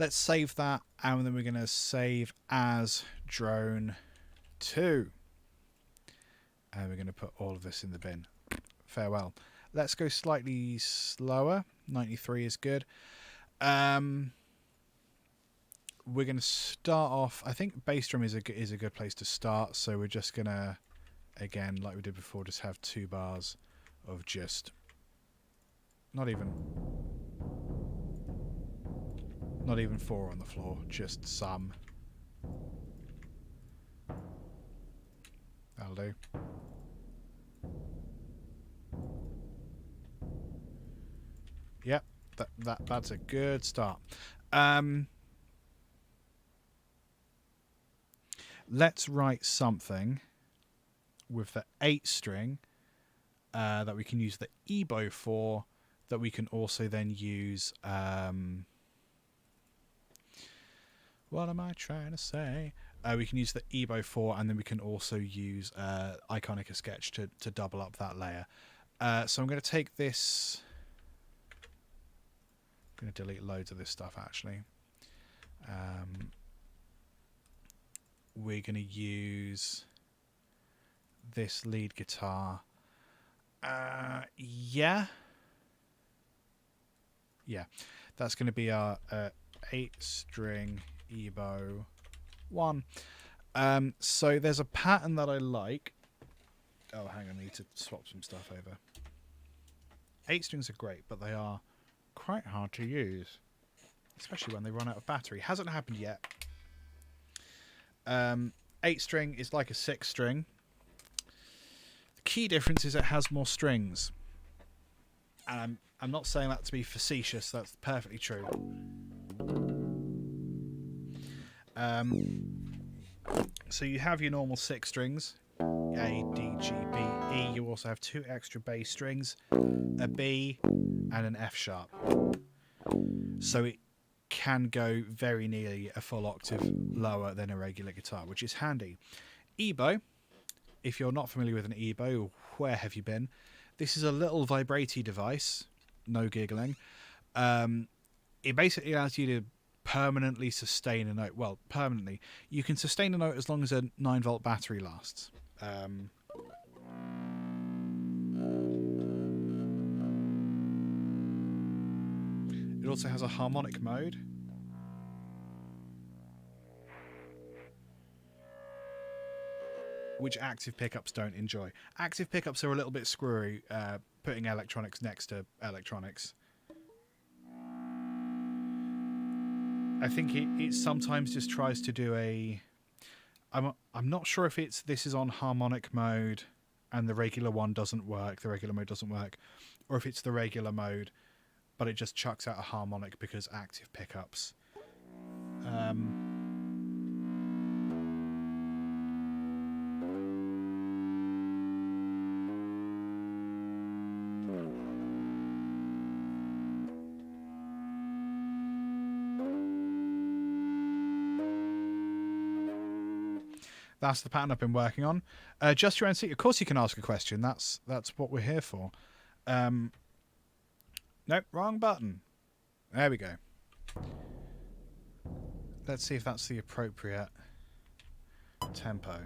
Speaker 1: Let's save that, and then we're going to save as drone 2. And we're going to put all of this in the bin. Farewell. Let's go slightly slower. 93 is good. We're going to start off. I think bass drum is a good place to start. So we're just going to, again, like we did before, just have 2 bars of just not even 4 on the floor, just some. That'll do. Yep, that's a good start. Let's write something with the 8 string that we can use the EBow for, that we can also then use... what am I trying to say? We can use the EBow for, and then we can also use Iconica Sketch to double up that layer. So I'm going to take this... I'm going to delete loads of this stuff, actually. We're going to use this lead guitar. Yeah, that's going to be our 8-string EBow 1. So there's a pattern that I like. Oh, hang on, I need to swap some stuff over. 8 strings are great, but they are quite hard to use, especially when they run out of battery. Hasn't happened yet. 8 string is like a 6 string. The key difference is it has more strings. And I'm not saying that to be facetious, that's perfectly true. So you have your normal 6 strings, A, D, G, B, E. You also have 2 extra bass strings, a B and an F sharp. So it can go very nearly a full octave lower than a regular guitar, which is handy. EBow, if you're not familiar with an EBow, where have you been? This is a little vibraty device, no giggling. It basically allows you to permanently sustain a note. Well, permanently. You can sustain a note as long as a 9-volt battery lasts. It also has a harmonic mode. Which active pickups don't enjoy. Active pickups are a little bit screwy, putting electronics next to electronics. I think it sometimes just tries to do a... I'm not sure if this is on harmonic mode and the regular one doesn't work, the regular mode doesn't work, or if it's the regular mode, but it just chucks out a harmonic because active pickups. That's the pattern I've been working on. Just your own seat. Of course you can ask a question. That's what we're here for. Nope, wrong button. There we go. Let's see if that's the appropriate tempo.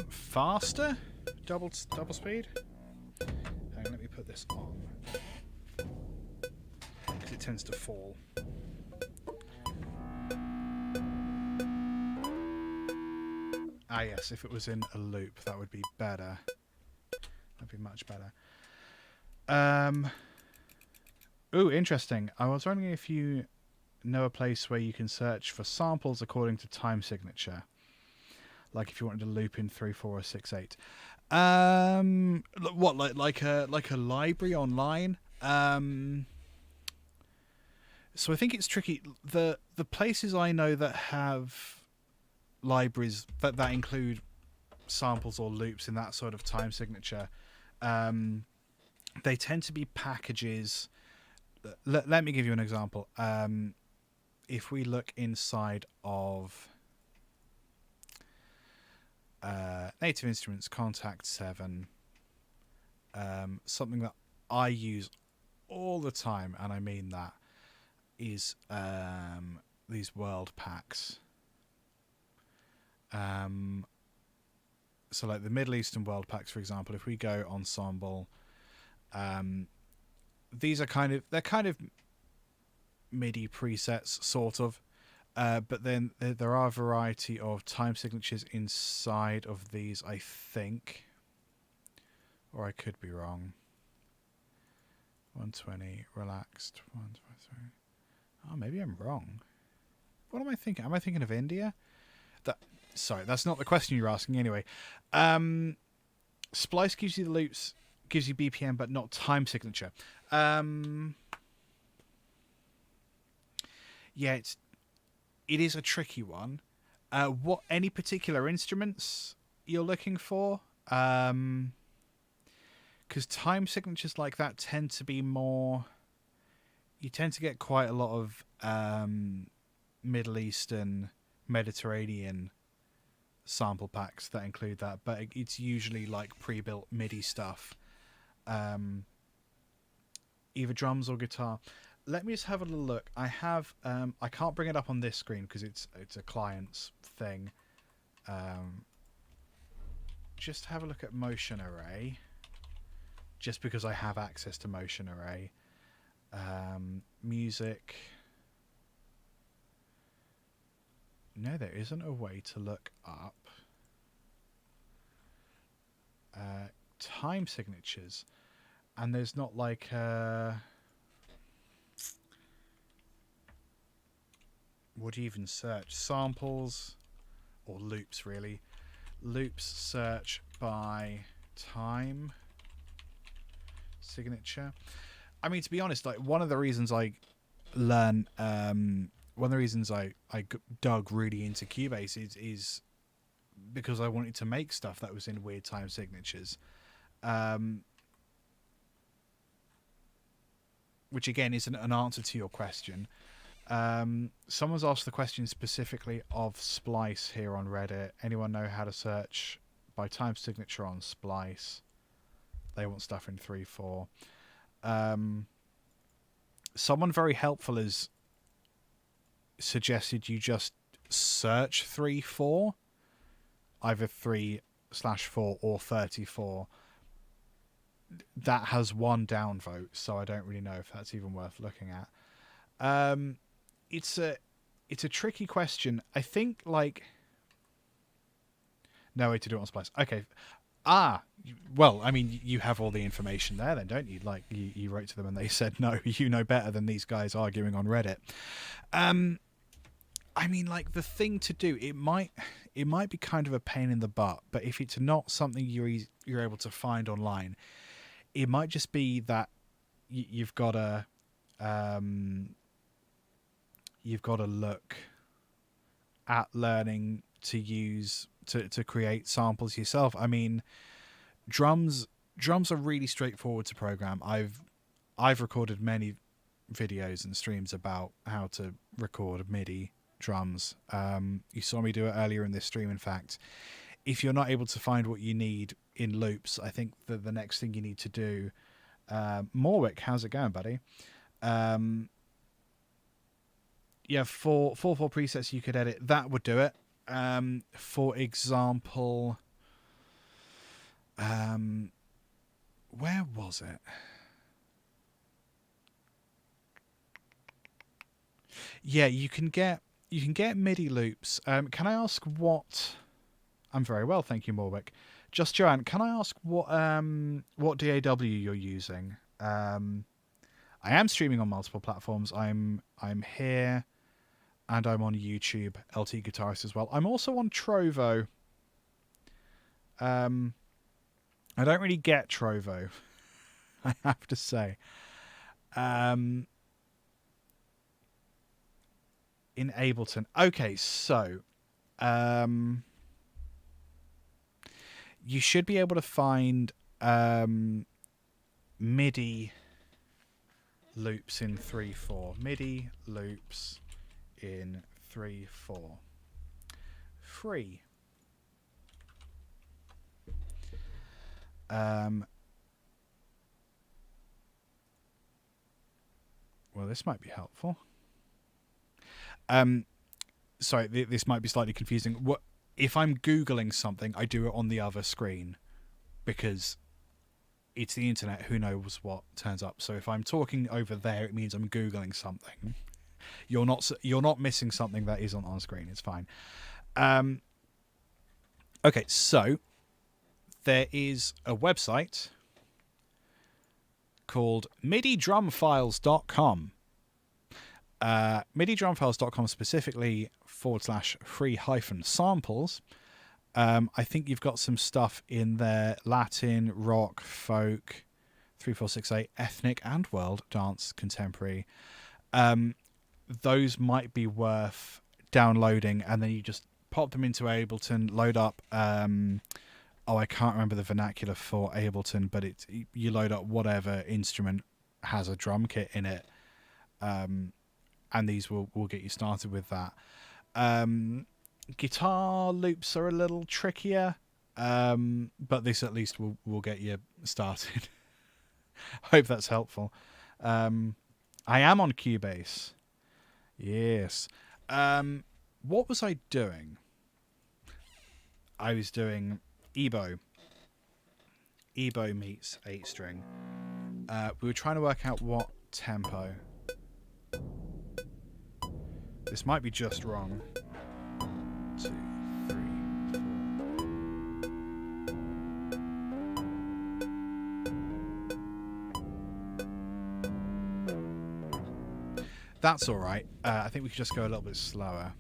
Speaker 1: Faster? Double speed? Hang on, let me put this on. Because it tends to fall. Ah yes, if it was in a loop that would be better. That'd be much better. Ooh, interesting. I was wondering if you know a place where you can search for samples according to time signature. Like if you wanted to loop in 3, 4, or 6, 8. What, like a library online? So I think it's tricky. The places I know that have libraries that include samples or loops in that sort of time signature, they tend to be packages. Let me give you an example. If we look inside of Native Instruments Contact 7, something that I use all the time, and I mean that, is these world packs. So like the Middle Eastern world packs, for example, if we go ensemble, these are kind of MIDI presets, sort of. But then there are a variety of time signatures inside of these, I think. Or I could be wrong. 120, relaxed, 123. Oh, maybe I'm wrong. What am I thinking? Am I thinking of India? Sorry, that's not the question you're asking anyway. Splice gives you the loops, gives you BPM, but not time signature. Yeah, it is a tricky one. What any particular instruments you're looking for? Because time signatures like that tend to be more. You tend to get quite a lot of Middle Eastern, Mediterranean sample packs that include that, but it's usually like pre-built MIDI stuff, either drums or guitar. Let me just have a little look. I have I can't bring it up on this screen because it's a client's thing. Just have a look at Motion Array, just because I have access to Motion Array. Music. No, there isn't a way to look up time signatures, and there's not like what do you even search? Samples or loops, really? Loops search by time signature. I mean, to be honest, like one of the reasons I learn, one of the reasons I dug really into Cubase is because I wanted to make stuff that was in weird time signatures, which again isn't an answer to your question. Someone's asked the question specifically of Splice here on Reddit. Anyone know how to search by time signature on Splice? They want stuff in 3/4. Someone very helpful has suggested you just search 3/4, either 3/4 or 34. That has one downvote, so I don't really know if that's even worth looking at. It's a tricky question. I think like no way to do it on Splice. Okay. Well, I mean, you have all the information there then, don't you? Like, you wrote to them and they said, no, you know better than these guys arguing on Reddit. I mean, like, the thing to do, it might be kind of a pain in the butt, but if it's not something you're able to find online, it might just be that you've got to look at learning to use to create samples yourself. I mean, drums are really straightforward to program. I've recorded many videos and streams about how to record MIDI drums. You saw me do it earlier in this stream. In fact, if you're not able to find what you need in loops, I think that the next thing you need to do, Morwick, how's it going, buddy? Yeah, for presets you could edit. That would do it. For example, where was it? Yeah, you can get MIDI loops. Can I ask what? I'm very well, thank you, Morwick. Just Joanne, can I ask what DAW you're using? I am streaming on multiple platforms. I'm here, and I'm on YouTube, LTGuitarist as well. I'm also on Trovo. I don't really get Trovo, I have to say. In Ableton. Okay, so you should be able to find MIDI loops in 3/4. MIDI loops in 3/4. Free. Well, this might be helpful. Sorry, this might be slightly confusing. What if I'm Googling something? I do it on the other screen because it's the internet. Who knows what turns up? So if I'm talking over there, it means I'm Googling something. You're not missing something that isn't on screen. It's fine. Okay, so there is a website called mididrumfiles.com. mididrumfiles.com specifically /free-samples. I think you've got some stuff in there: Latin, rock, folk, 3/4/6/8, ethnic and world, dance, contemporary. Those might be worth downloading, and then you just pop them into Ableton, load up. I can't remember the vernacular for Ableton, but you load up whatever instrument has a drum kit in it, and these will get you started with that. Guitar loops are a little trickier, but this at least will get you started. Hope that's helpful. I am on Cubase. Yes. What was I doing? I was doing Ebo meets 8-string. We were trying to work out what tempo. This might be just wrong. 2, 3, 4. That's all right. I think we could just go a little bit slower.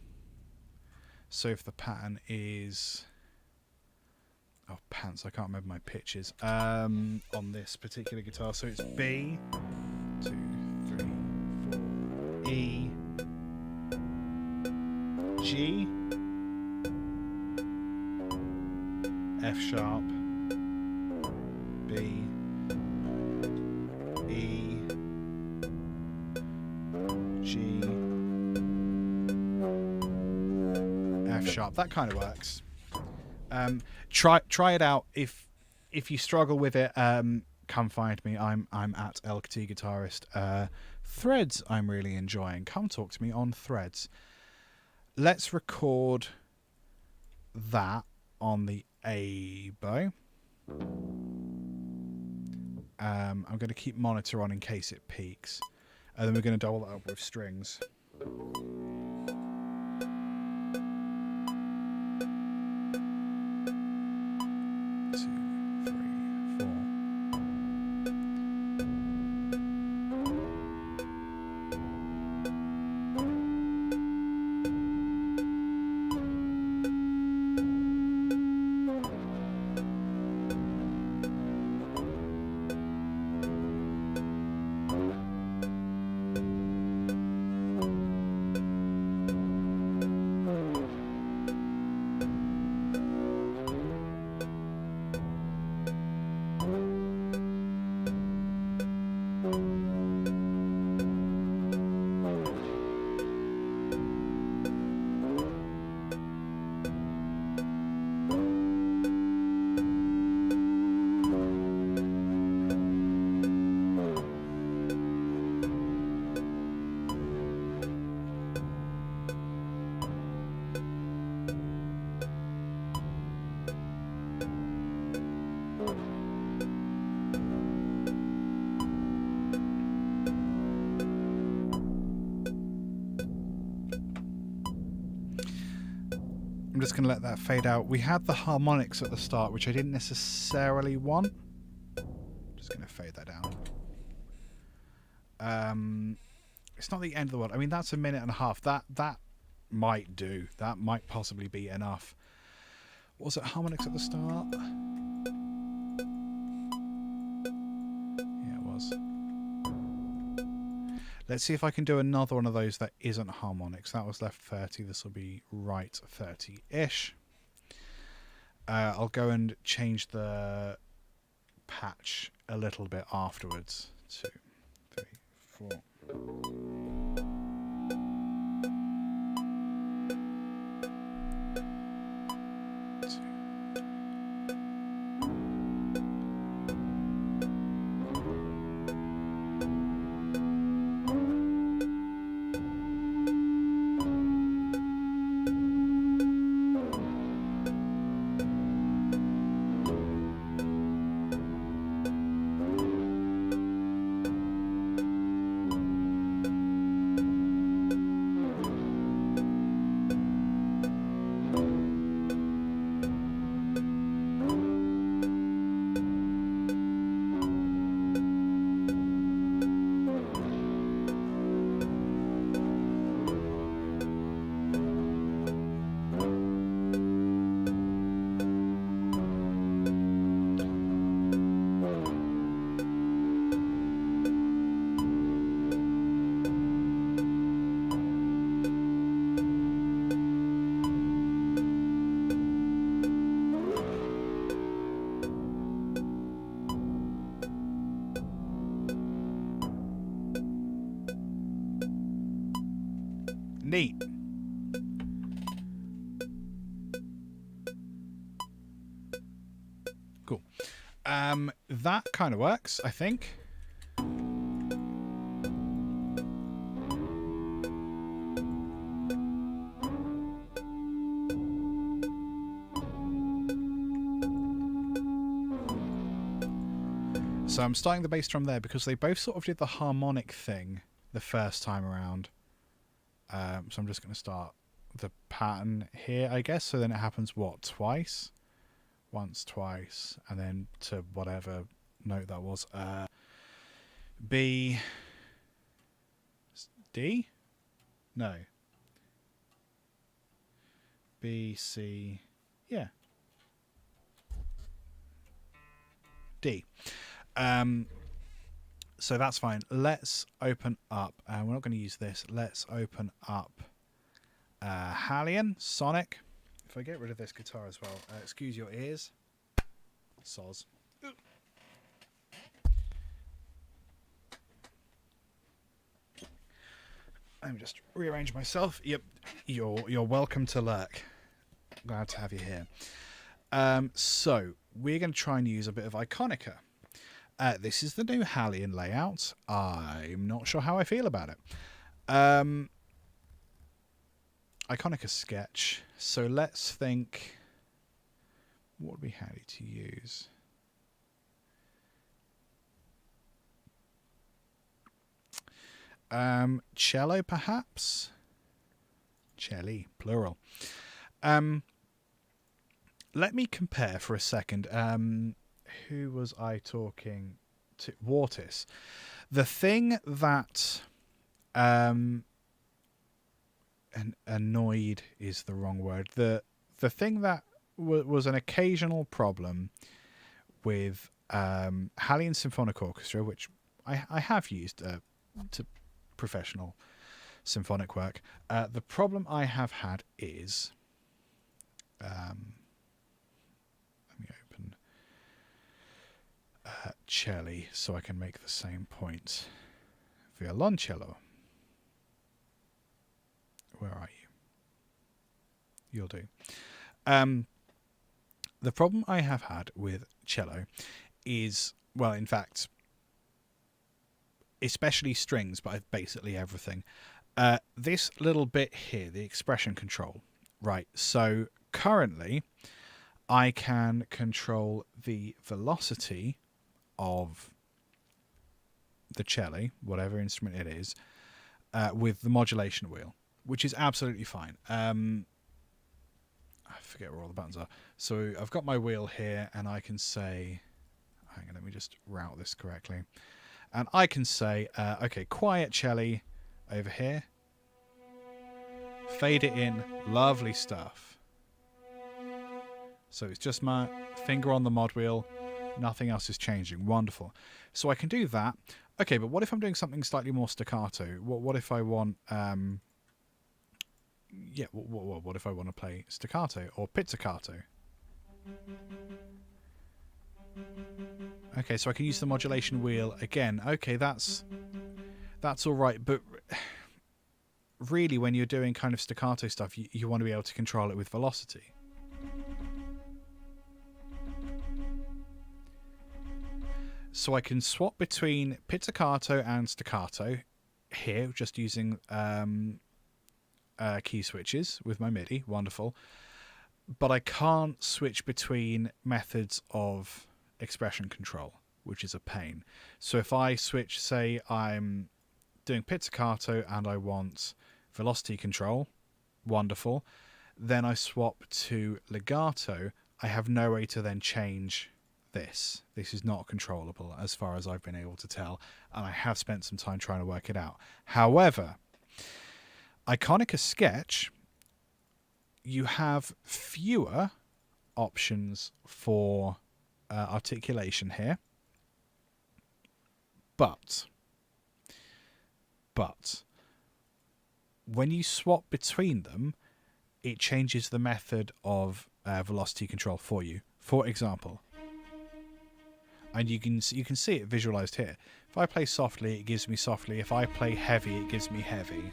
Speaker 1: So if the pattern is... Oh, pants. I can't remember my pitches on this particular guitar. So it's B, 2, 3, 4, E, G, F sharp, B, E, G, F sharp. That kind of works. Try it out. If you struggle with it, come find me. I'm at LTGuitarist. Threads I'm really enjoying. Come talk to me on Threads. Let's record that on the Abo. I'm going to keep monitor on in case it peaks, and then we're going to double that up with strings. 2, 3, 4. I'm just going to let that fade out. We had the harmonics at the start, which I didn't necessarily want. Just going to fade that down. It's not the end of the world. I mean, that's 1.5 minutes. That might do. That might possibly be enough. What was it? Harmonics at the start? Yeah, it was. Let's see if I can do another one of those that isn't harmonics. That was left 30. This will be right 30-ish. I'll go and change the patch a little bit afterwards. 2, 3, 4. Cool. That kind of works, I think. So I'm starting the bass drum there because they both sort of did the harmonic thing the first time around. So I'm just going to start the pattern here, I guess. So then it happens, what, twice? Once, twice, and then to whatever note that was. B, D? No. B, C, yeah. D. So that's fine. Let's open up, and we're not going to use this. Let's open up Hallian, Sonic. If I get rid of this guitar as well, excuse your ears. Soz. Let me just rearrange myself. Yep, you're welcome to lurk. Glad to have you here. So we're going to try and use a bit of Iconica. This is the new Hallian layout. I'm not sure how I feel about it. Iconica sketch. So let's think, what would be handy to use? Cello, perhaps? Celli, plural. Let me compare for a second. Who was I talking to? Wartis. The thing that annoyed is the wrong word. The thing that was an occasional problem with Hallian Symphonic Orchestra, which I have used to professional symphonic work. The problem I have had is let me open Celli so I can make the same point. Violoncello. Where are you? You'll do. The problem I have had with cello is, well, in fact, especially strings, but basically everything. This little bit here, the expression control. Right, so currently I can control the velocity of the cello, whatever instrument it is, with the modulation wheel, which is absolutely fine. I forget where all the buttons are. So I've got my wheel here, and I can say, hang on, let me just route this correctly. And I can say, okay, quiet cello over here. Fade it in. Lovely stuff. So it's just my finger on the mod wheel. Nothing else is changing. Wonderful. So I can do that. Okay, but what if I'm doing something slightly more staccato? What if I want... what if I want to play staccato or pizzicato? Okay, so I can use the modulation wheel again. Okay, that's all right, but really when you're doing kind of staccato stuff, you want to be able to control it with velocity. So I can swap between pizzicato and staccato here, just using key switches with my MIDI. Wonderful. But I can't switch between methods of expression control, which is a pain. So if I switch, say I'm doing pizzicato and I want velocity control, wonderful. Then I swap to legato. I have no way to then change this. This is not controllable as far as I've been able to tell, and I have spent some time trying to work it out. However, Iconica Sketch, you have fewer options for articulation here, but when you swap between them, it changes the method of velocity control for you. For example, and you can see it visualized here. If I play softly, it gives me softly. If I play heavy, it gives me heavy.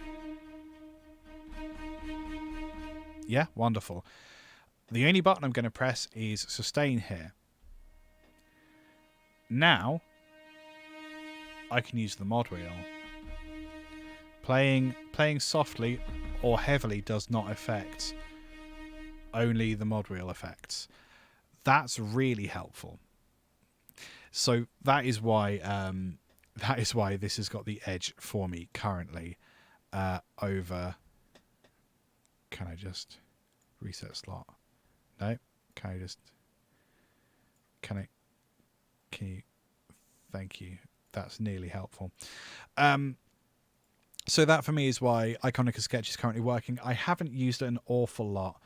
Speaker 1: Yeah, wonderful. The only button I'm going to press is sustain here. Now I can use the mod wheel. Playing softly or heavily does not affect only the mod wheel effects. That's really helpful. So that is why this has got the edge for me currently over. Can I just reset slot? No. Can you? Thank you. That's nearly helpful. So that for me is why Iconica Sketch is currently working. I haven't used it an awful lot.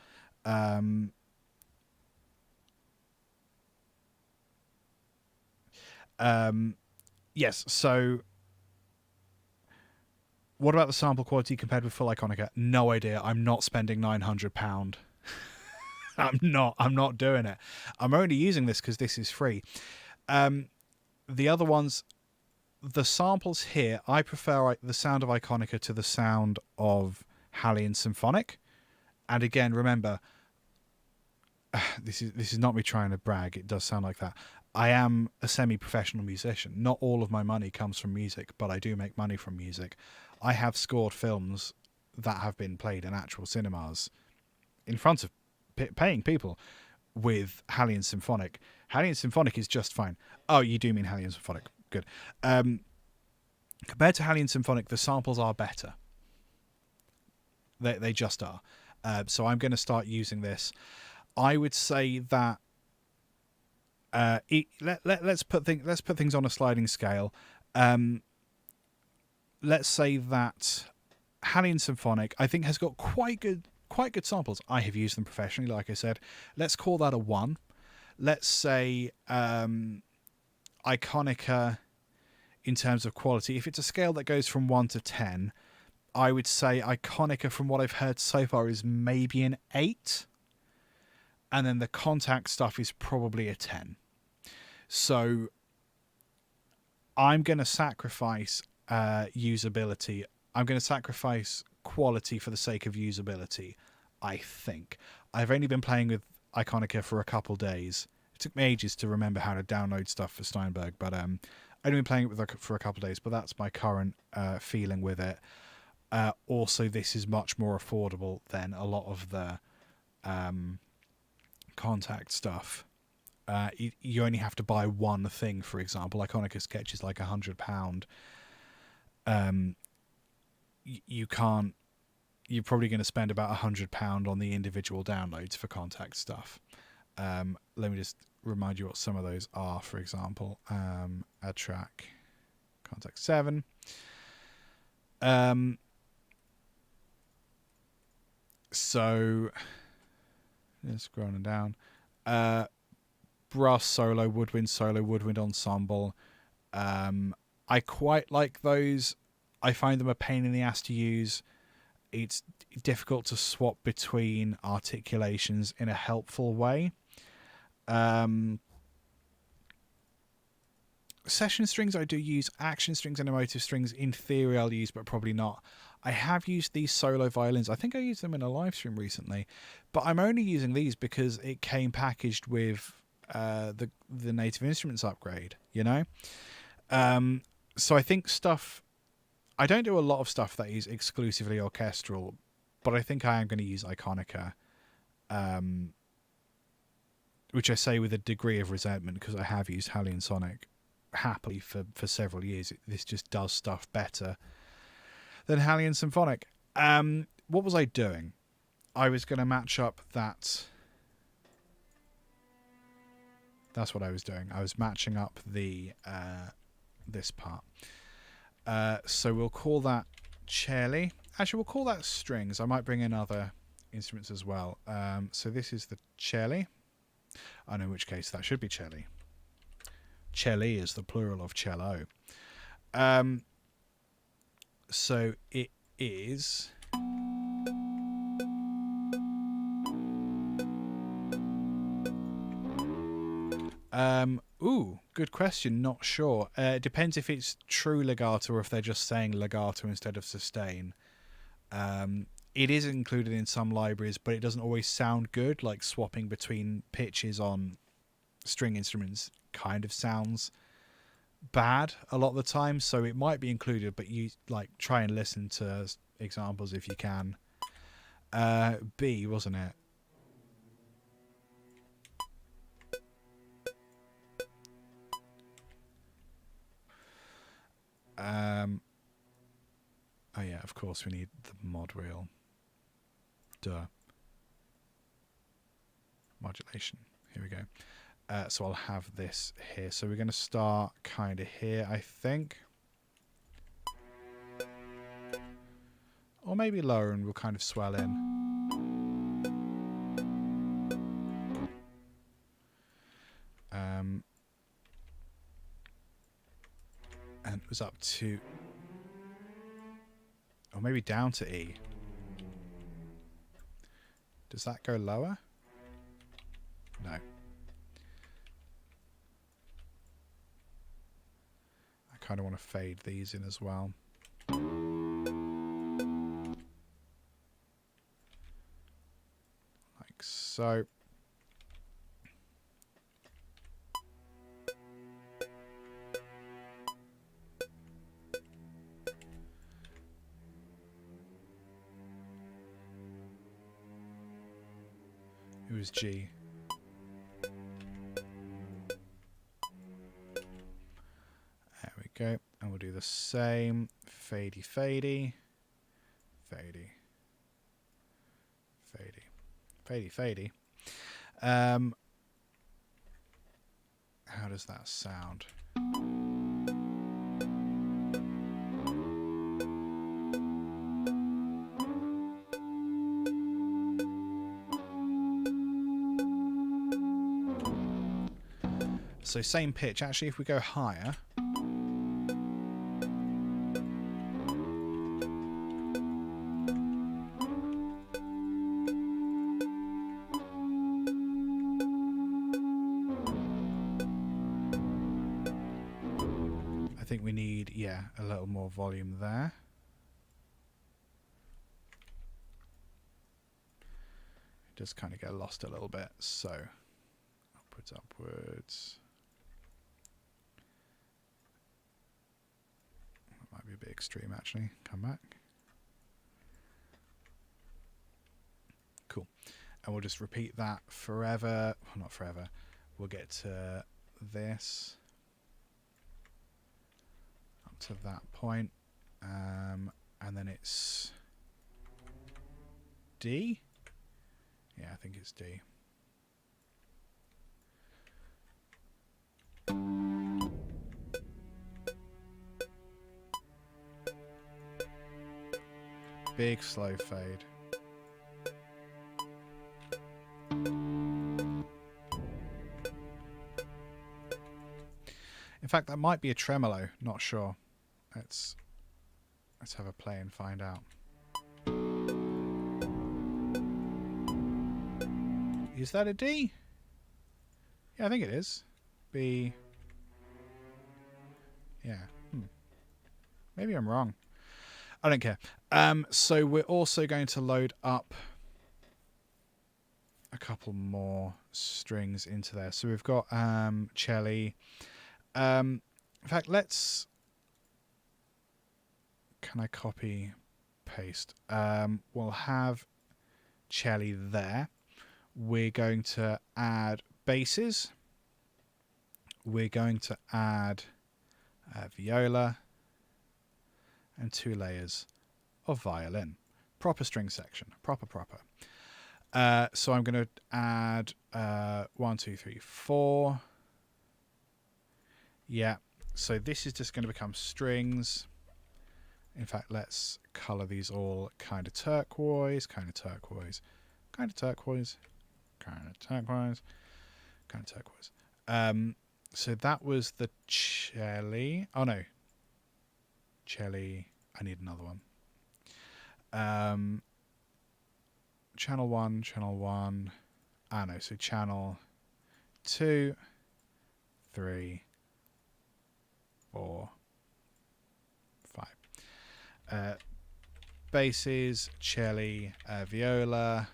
Speaker 1: Yes, so what about the sample quality compared with full Iconica? No idea. I'm not spending £900. I'm not doing it. I'm only using this because this is free. The other ones, the samples here, I prefer the sound of Iconica to the sound of Hallian Symphonic. And again, remember, this is not me trying to brag. It does sound like that. I am a semi-professional musician. Not all of my money comes from music, but I do make money from music. I have scored films that have been played in actual cinemas in front of paying people with Hallian Symphonic. Hallian Symphonic is just fine. Oh, you do mean Hallian Symphonic. Good. Compared to Hallian Symphonic, the samples are better. They just are. So I'm going to start using this. I would say that let's put things on a sliding scale. Let's say that Hallian Symphonic, I think, has got quite good samples. I have used them professionally, like I said. Let's call that a 1. Let's say Iconica, in terms of quality, if it's a scale that goes from 1 to 10, I would say Iconica, from what I've heard so far, is maybe an 8. And then the Contact stuff is probably a 10. So I'm going to sacrifice usability. I'm going to sacrifice quality for the sake of usability, I think. I've only been playing with Iconica for a couple days. It took me ages to remember how to download stuff for Steinberg, but I've only been playing it for a couple days, but that's my current feeling with it. Also, this is much more affordable than a lot of the Contact stuff. You only have to buy one thing, for example. Iconica Sketch is like £100. You're probably going to spend about £100 on the individual downloads for Contact stuff. Let me just remind you what some of those are. For example, add track, Contact 7. So just scrolling down. Brass solo, woodwind ensemble. I quite like those. I find them a pain in the ass to use. It's difficult to swap between articulations in a helpful way. Session strings I do use. Action strings and emotive strings, in theory, I'll use, but probably not. I have used these solo violins. I think I used them in a live stream recently, but I'm only using these because it came packaged with the Native Instruments upgrade, you know? So I think I don't do a lot of stuff that is exclusively orchestral, but I think I am going to use Iconica, which I say with a degree of resentment because I have used Hallian Sonic happily for several years. This just does stuff better than Hallian Symphonic. What was I doing? I was going to match up that. That's what I was doing. I was matching up the this part. So we'll call that cello. Actually, we'll call that strings. I might bring in other instruments as well. So this is the cello. I know in which case that should be cello. Cello is the plural of cello. So it is. Good question. Not sure. It depends if it's true legato or if they're just saying legato instead of sustain. It is included in some libraries, but it doesn't always sound good. Like swapping between pitches on string instruments kind of sounds bad a lot of the time, so it might be included, but you like try and listen to examples if you can. B, wasn't it? Oh yeah, of course we need the mod wheel. Duh. Modulation. Here we go. So I'll have this here. So we're going to start kind of here, I think. Or maybe lower and we'll kind of swell in. And it was up to... Or maybe down to E. Does that go lower? No. I kind of want to fade these in as well. Like so. It was G. There we go. And we'll do the same. Fadey, fadey. Fadey. Fadey. Fadey, fadey. How does that sound? So same pitch. Actually, if we go higher, I think we need, yeah, a little more volume there. It does kind of get lost a little bit. So upwards, upwards. Might be a bit extreme actually. Come back. Cool. And we'll just repeat that forever. Well, not forever. We'll get to this. Up to that point. And then it's D. Yeah, I think it's D. Big slow fade. In fact, that might be a tremolo. Not sure. Let's have a play and find out. Is that a D? Yeah, I think it is. B. Yeah. Maybe I'm wrong. I don't care. So we're also going to load up a couple more strings into there. So we've got cello. In fact, let's... Can I copy, paste? We'll have cello there. We're going to add basses. We're going to add viola. And 2 layers of violin. Proper string section. Proper. So I'm going to add 1, 2, 3, 4. Yeah. So this is just going to become strings. In fact, let's color these all kind of turquoise, kind of turquoise, kind of turquoise, kind of turquoise, kind of turquoise. So that was the cello. Oh no. Cello. I need another one. Channel 1, channel 1. Ah, no. So channel 2, 3, 4, 5. Basses, cello, viola,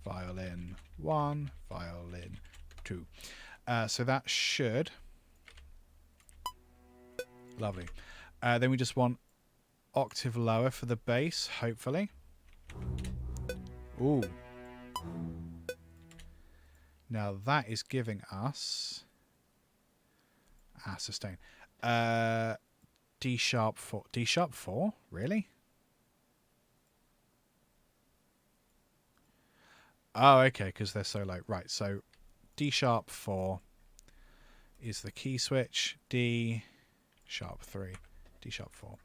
Speaker 1: violin 1, violin 2. So that should Lovely. Then we just want octave lower for the bass, hopefully. Ooh. Now that is giving us sustain. D sharp 4. D sharp 4? Really? Oh, okay, because they're so low. Right, so D sharp 4 is the key switch. D sharp 3. D sharp 4.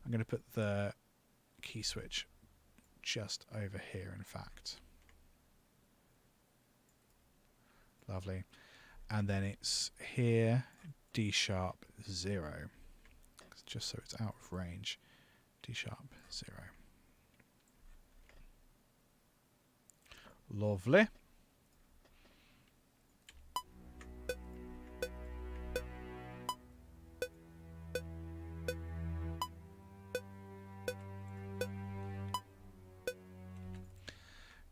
Speaker 1: I'm going to put the key switch just over here, in fact. Lovely. And then it's here, D sharp 0. Just so it's out of range. D sharp 0. Lovely.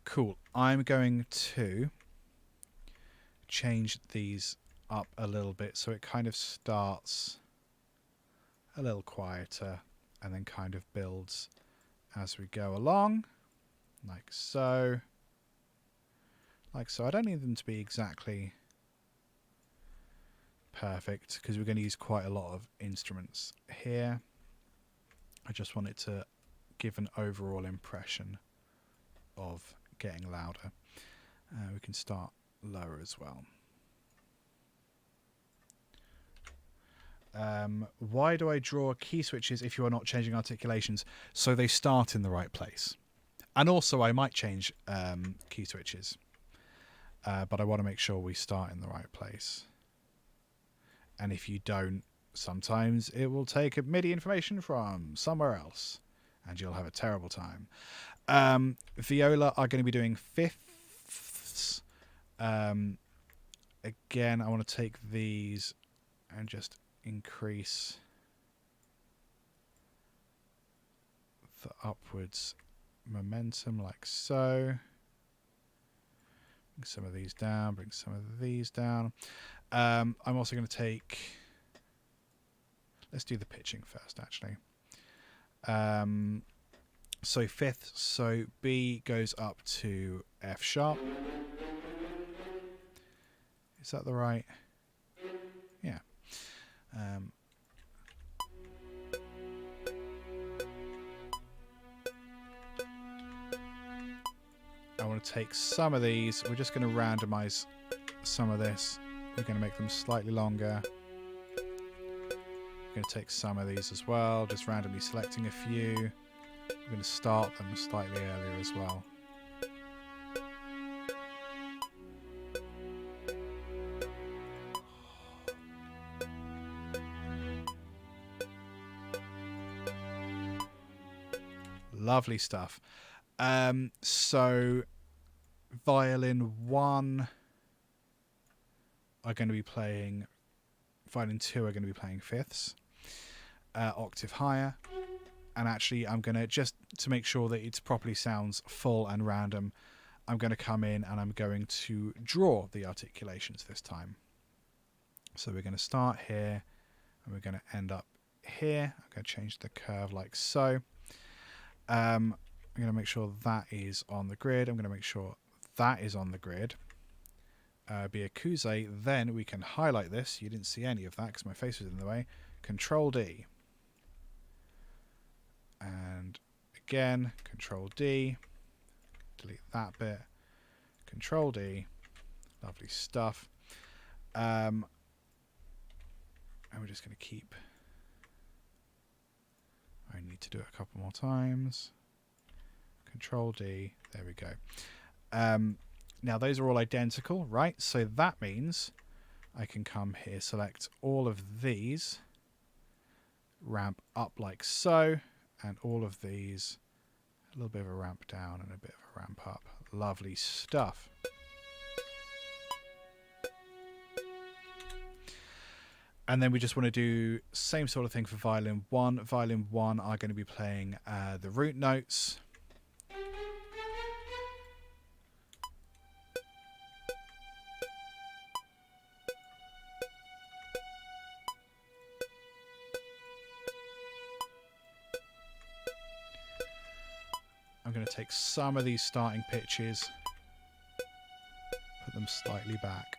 Speaker 1: Cool. I'm going to change these up a little bit so it kind of starts a little quieter and then kind of builds as we go along, like so. Like so. I don't need them to be exactly perfect because we're going to use quite a lot of instruments here. I just want it to give an overall impression of getting louder. We can start lower as well. Why do I draw key switches if you are not changing articulations? So they start in the right place. And also I might change key switches. But I want to make sure we start in the right place. And if you don't, sometimes it will take MIDI information from somewhere else. And you'll have a terrible time. Viola are going to be doing fifths. Again, I want to take these and just increase the upwards momentum like so. Bring some of these down, bring some of these down. I'm also going to take... Let's do the pitching first, actually. So fifth, so B goes up to F sharp. Is that the right? Yeah. I want to take some of these. We're just going to randomize some of this. We're going to make them slightly longer. We're going to take some of these as well, just randomly selecting a few. We're going to start them slightly earlier as well. Lovely stuff. So violin 1 are going to be playing, violin 2 are going to be playing fifths, octave higher. And actually I'm going to, just to make sure that it properly sounds full and random, I'm going to come in and I'm going to draw the articulations this time. So we're going to start here and we're going to end up here. I'm going to change the curve like so. I'm going to make sure that is on the grid. I'm going to make sure that is on the grid. Be a Cubase. Then we can highlight this. You didn't see any of that because my face was in the way. Control D. And again, Control D. Delete that bit. Control D. Lovely stuff. And we're just going to keep... I need to do it a couple more times. Control D. There we go. Now those are all identical, right? So that means I can come here, select all of these, ramp up like so, and all of these, a little bit of a ramp down and a bit of a ramp up. Lovely stuff. And then we just want to do same sort of thing for violin 1. Violin 1 are going to be playing the root notes. going to take some of these starting pitches, put them slightly back.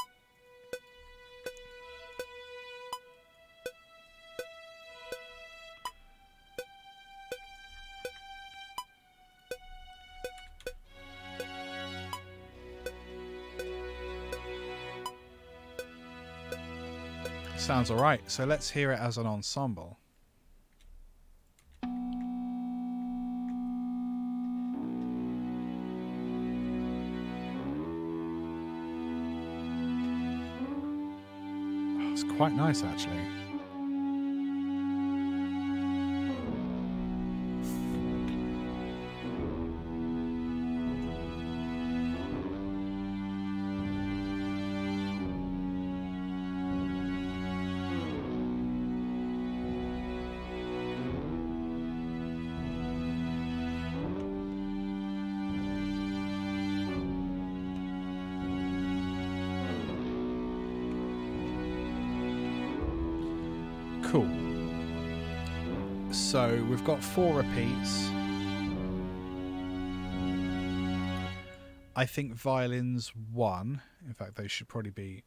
Speaker 1: Sounds all right. So let's hear it as an ensemble. Oh, it's quite nice, actually. Cool. So we've got 4 repeats. I think violins 1. In fact, they should probably be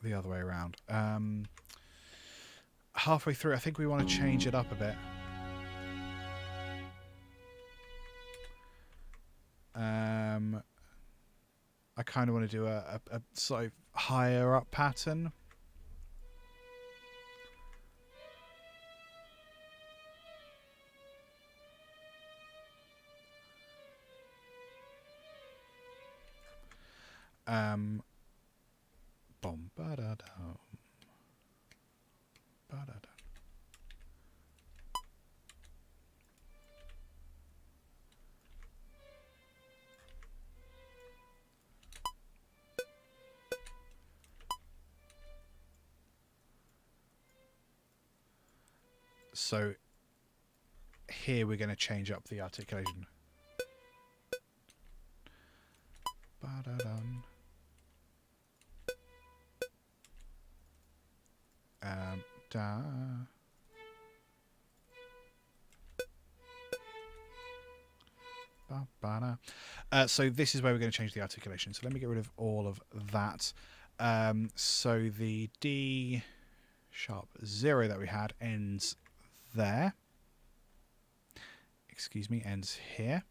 Speaker 1: the other way around. Halfway through, I think we want to change it up a bit. I kind of want to do a sort of higher up pattern. Bom ba da da ba da da. So here we're going to change up the articulation. Ba-da-dum. Da. Ba-ba-da. So this is where we're going to change the articulation. So let me get rid of all of that. So the D sharp 0 that we had ends there. Excuse me, ends here.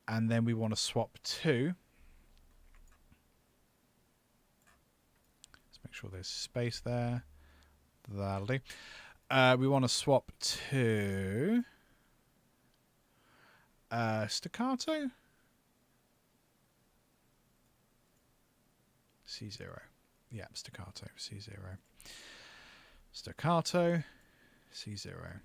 Speaker 1: And then we want to swap to. Let's make sure there's space there. That'll do. We want to swap to staccato. C0. Yeah, staccato, C0. Staccato, C0.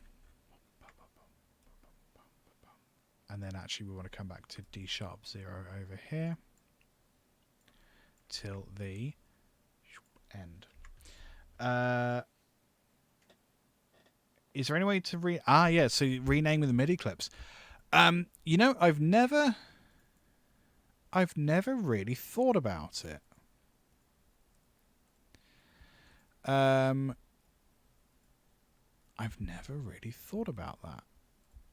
Speaker 1: And then actually we want to come back to D sharp 0 over here till the end. Is there any way to so rename with the MIDI clips. You know, I've never really thought about it. I've never really thought about that.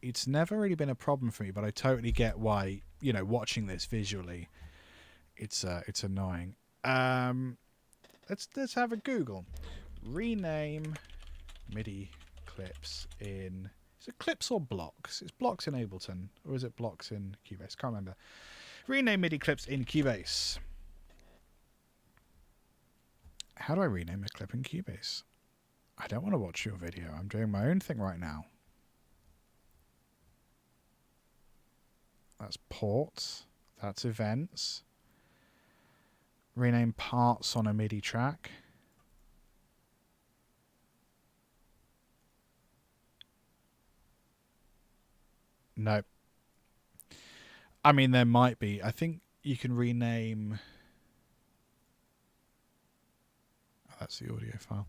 Speaker 1: It's never really been a problem for me, but I totally get why, you know, watching this visually, it's annoying. Let's have a Google. Rename MIDI clips in... Is it clips or blocks? It's blocks in Ableton, or is it blocks in Cubase? Can't remember. Rename MIDI clips in Cubase. How do I rename a clip in Cubase? I don't want to watch your video. I'm doing my own thing right now. That's ports. That's events. Rename parts on a MIDI track. No. I mean, there might be. I think you can rename... Oh, that's the audio file.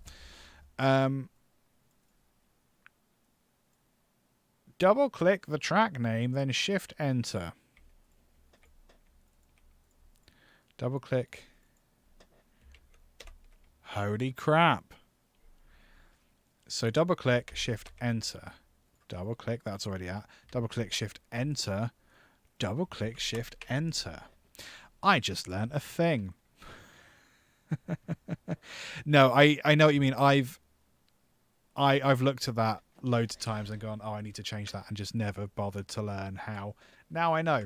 Speaker 1: Double-click the track name, then Shift-Enter. Double-click. Holy crap. So double-click, Shift-Enter. Double-click, that's already out. Double-click, Shift-Enter. double click Shift Enter. I just learnt a thing. No, I know what you mean. I've looked at that loads of times and gone, oh, I need to change that, and just never bothered to learn how. Now I know.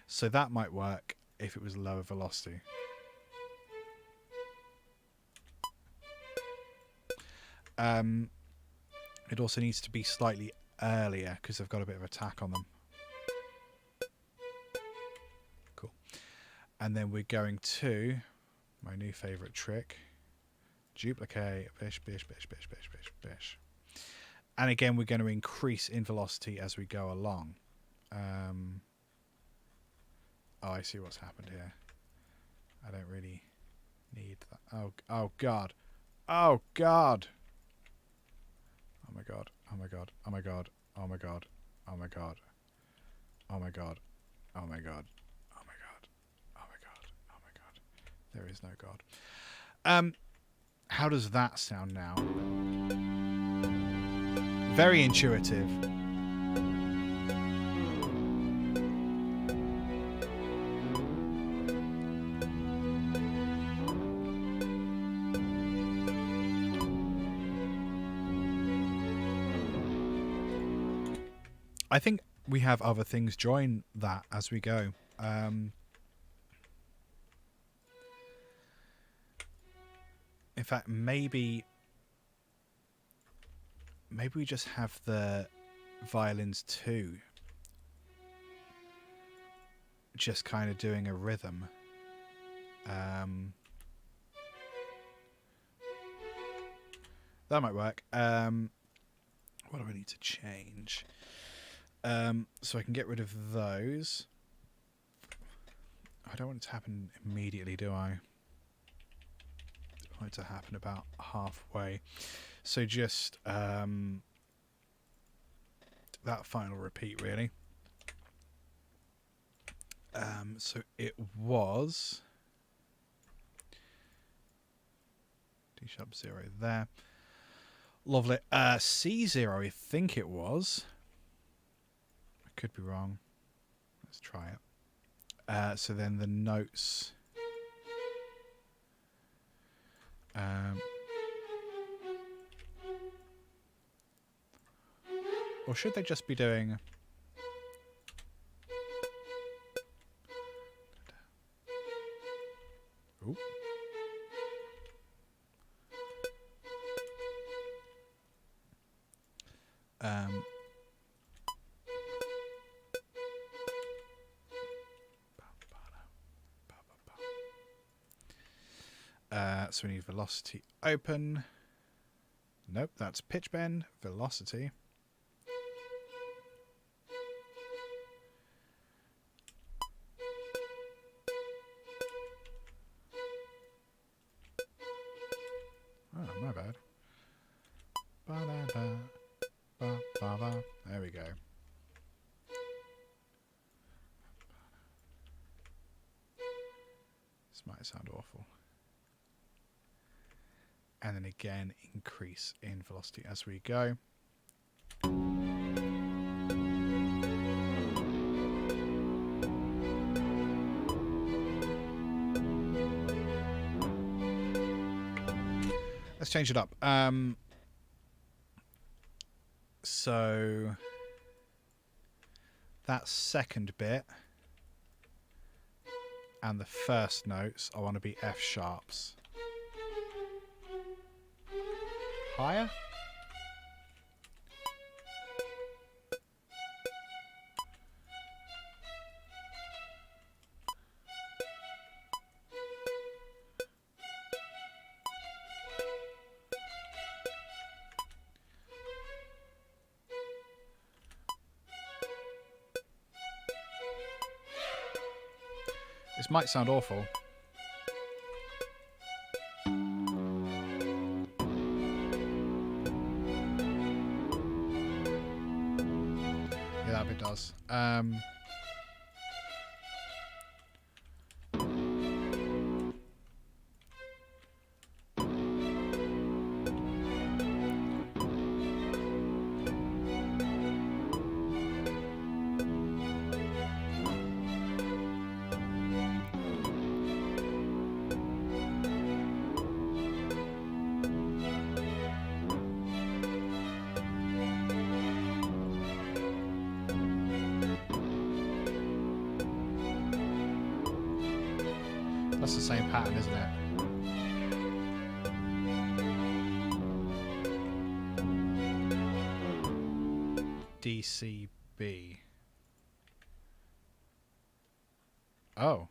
Speaker 1: So that might work if it was lower velocity. It also needs to be slightly earlier because I've got a bit of attack on them. Cool. And then we're going to my new favourite trick. Duplicate, bish, bish, bish, bish, bish, bish, bish. And again, we're going to increase in velocity as we go along. Oh, I see what's happened here. I don't really need that. Oh God. Oh God. Oh my God. Oh my God. Oh my God. Oh my God. Oh my God. Oh my God. Oh my God. Oh my God. Oh my God. Oh my God. There is no God. How does that sound now? Very intuitive. I think we have other things join that as we go. In fact, maybe we just have the violins too, just kind of doing a rhythm. That might work. What do I need to change? So I can get rid of those. I don't want it to happen immediately, do I? I want it to happen about halfway. So just that final repeat, really. So it was D sharp 0 there. Lovely. C0, I think it was. Could be wrong. Let's try it. So then the notes. Or should they just be doing? Ooh. So we need velocity open. Nope, that's pitch bend, velocity. Oh, my bad. Ba-da-da, ba-ba-ba. There we go. This might sound awful. And then again, increase in velocity as we go. Let's change it up. So that second bit and the first notes, I want to be F sharps. Higher? This might sound awful. It does. That's the same pattern, isn't it? DCB. Oh.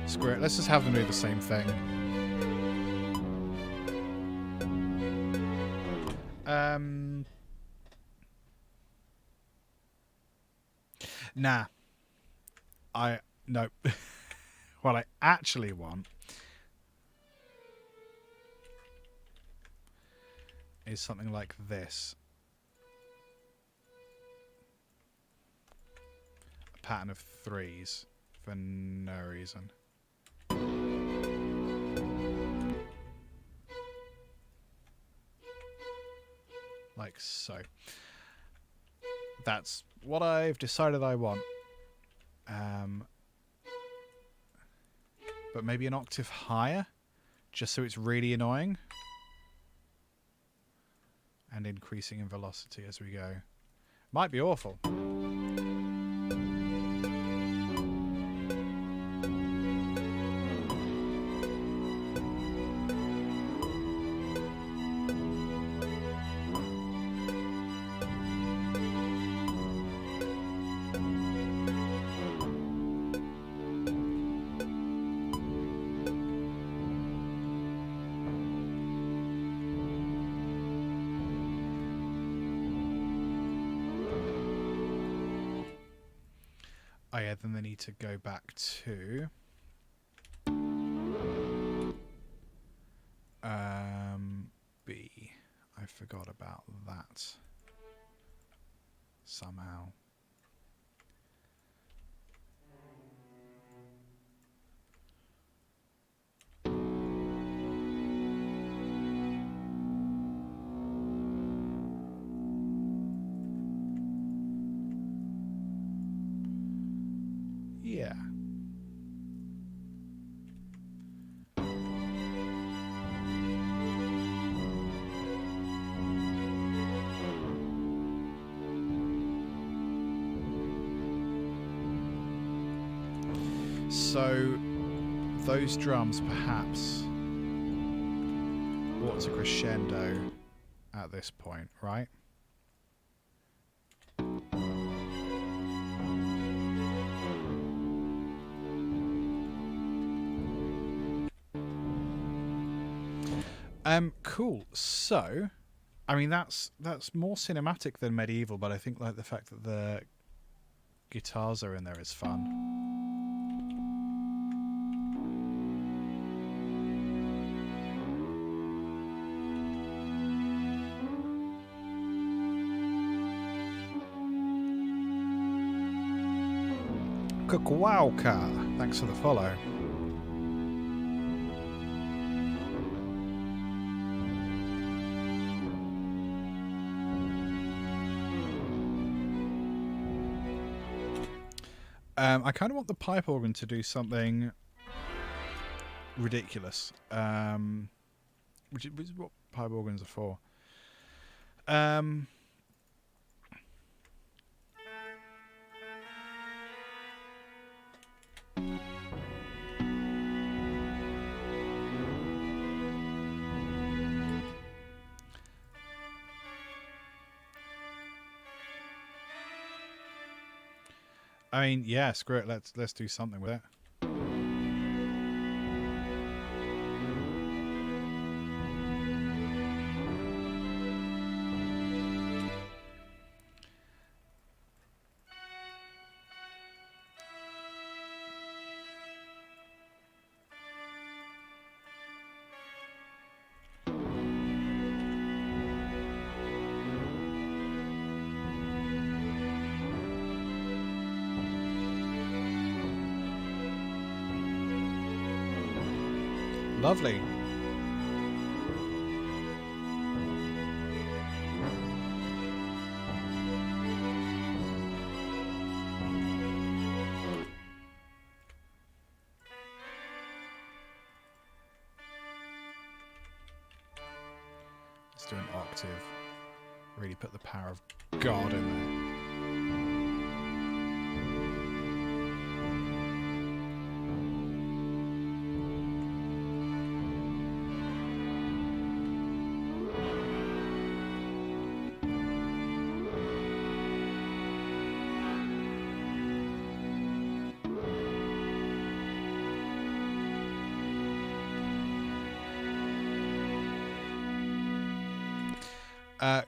Speaker 1: Screw it. Let's just have them do the same thing. Nah. No. What I actually want is something like this. A pattern of threes for no reason. Like so. That's what I've decided I want. But maybe an octave higher, just so it's really annoying. And increasing in velocity as we go. Might be awful. Oh yeah, then they need to go back to B. I forgot about that somehow. Yeah. So those drums perhaps ought to crescendo at this point, right? Cool. So, I mean, that's more cinematic than medieval, but I think like the fact that the guitars are in there is fun. Kukwauka, thanks for the follow. I kind of want the pipe organ to do something ridiculous, which is what pipe organs are for. I mean, yeah, screw it. Let's do something with it. Lovely. Let's do an octave. Really put the power of God in there.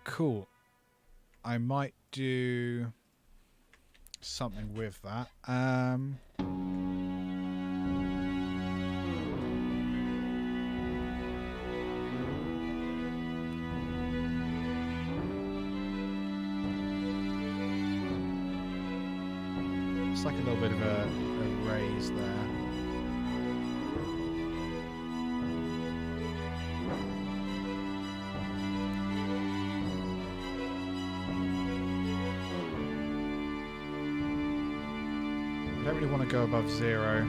Speaker 1: Cool. I might do something with that. It's like a little bit of a raise there. I don't really want to go above 0.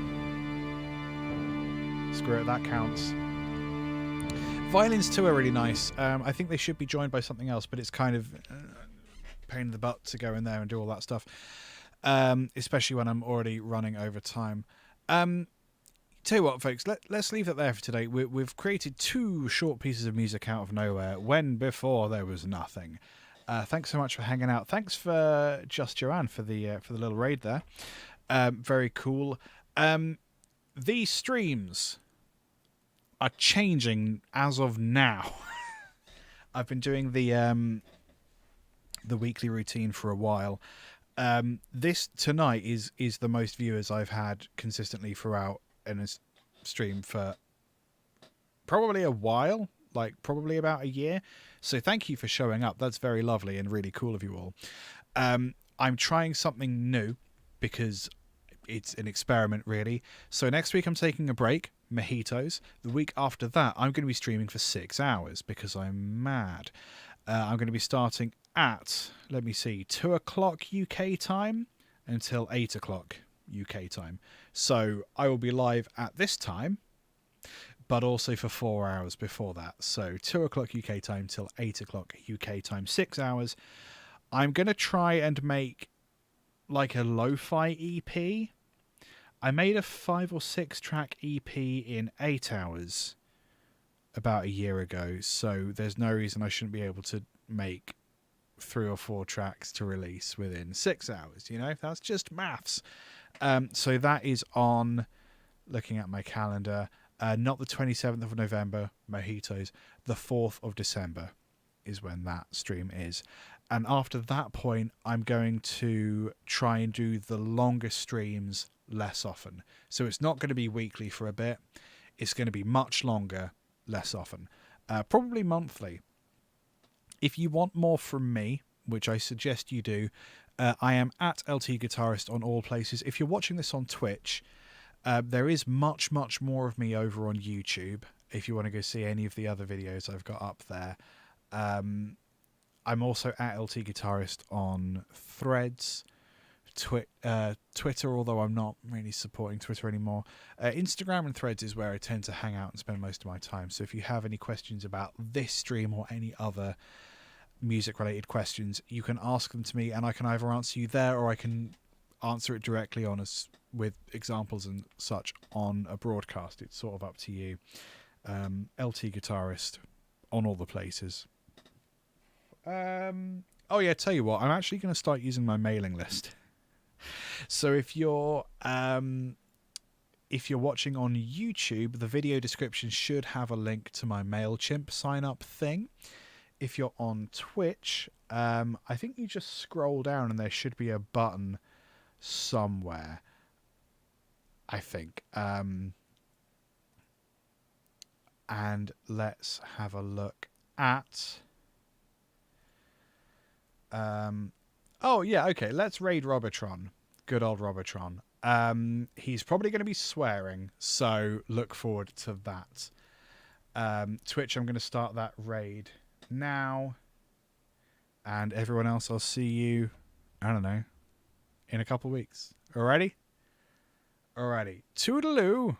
Speaker 1: Screw it, that counts. Violins too are really nice. I think they should be joined by something else, but it's kind of pain in the butt to go in there and do all that stuff, especially when I'm already running over time. Tell you what, folks, let's leave it there for today. We've created 2 short pieces of music out of nowhere when before there was nothing. Thanks so much for hanging out. Thanks for Just Joanne for the little raid there. Very cool. These streams are changing as of now. I've been doing the weekly routine for a while. This tonight is the most viewers I've had consistently throughout in a stream for probably a while, like probably about a year. So thank you for showing up. That's very lovely and really cool of you all. I'm trying something new because it's an experiment, really. So next week I'm taking a break, mojitos. The week after that I'm going to be streaming for 6 hours because I'm mad. I'm going to be starting at, let me see, 2 o'clock UK time until 8 o'clock UK time. So I will be live at this time, but also for 4 hours before that. So 2 o'clock UK time till 8 o'clock UK time, 6 hours. I'm going to try and make like a lo-fi EP. I made a 5 or 6 track EP in 8 hours about a year ago, so there's no reason I shouldn't be able to make 3 or 4 tracks to release within 6 hours. You know, that's just maths. So that is on, looking at my calendar, not the 27th of November, mojitos, the 4th of December is when that stream is. And after that point, I'm going to try and do the longer streams less often. So it's not going to be weekly for a bit. It's going to be much longer, less often. Probably monthly. If you want more from me, which I suggest you do, I am at LTGuitarist on all places. If you're watching this on Twitch, there is much, much more of me over on YouTube. If you want to go see any of the other videos I've got up there. I'm also at LTGuitarist on Threads, Twitter, although I'm not really supporting Twitter anymore. Instagram and Threads is where I tend to hang out and spend most of my time. So if you have any questions about this stream or any other music-related questions, you can ask them to me, and I can either answer you there or I can answer it directly on us with examples and such on a broadcast. It's sort of up to you. LTGuitarist on all the places. Oh yeah, tell you what, I'm actually going to start using my mailing list. So if you're watching on YouTube, the video description should have a link to my MailChimp sign up thing. If you're on Twitch, I think you just scroll down and there should be a button somewhere, I think. And let's have a look at... oh yeah, okay, let's raid Robotron. Good old Robotron. He's probably going to be swearing, so look forward to that. Twitch, I'm going to start that raid now. And everyone else, I'll see you, I don't know, in a couple weeks. Alrighty? Alrighty. Toodaloo!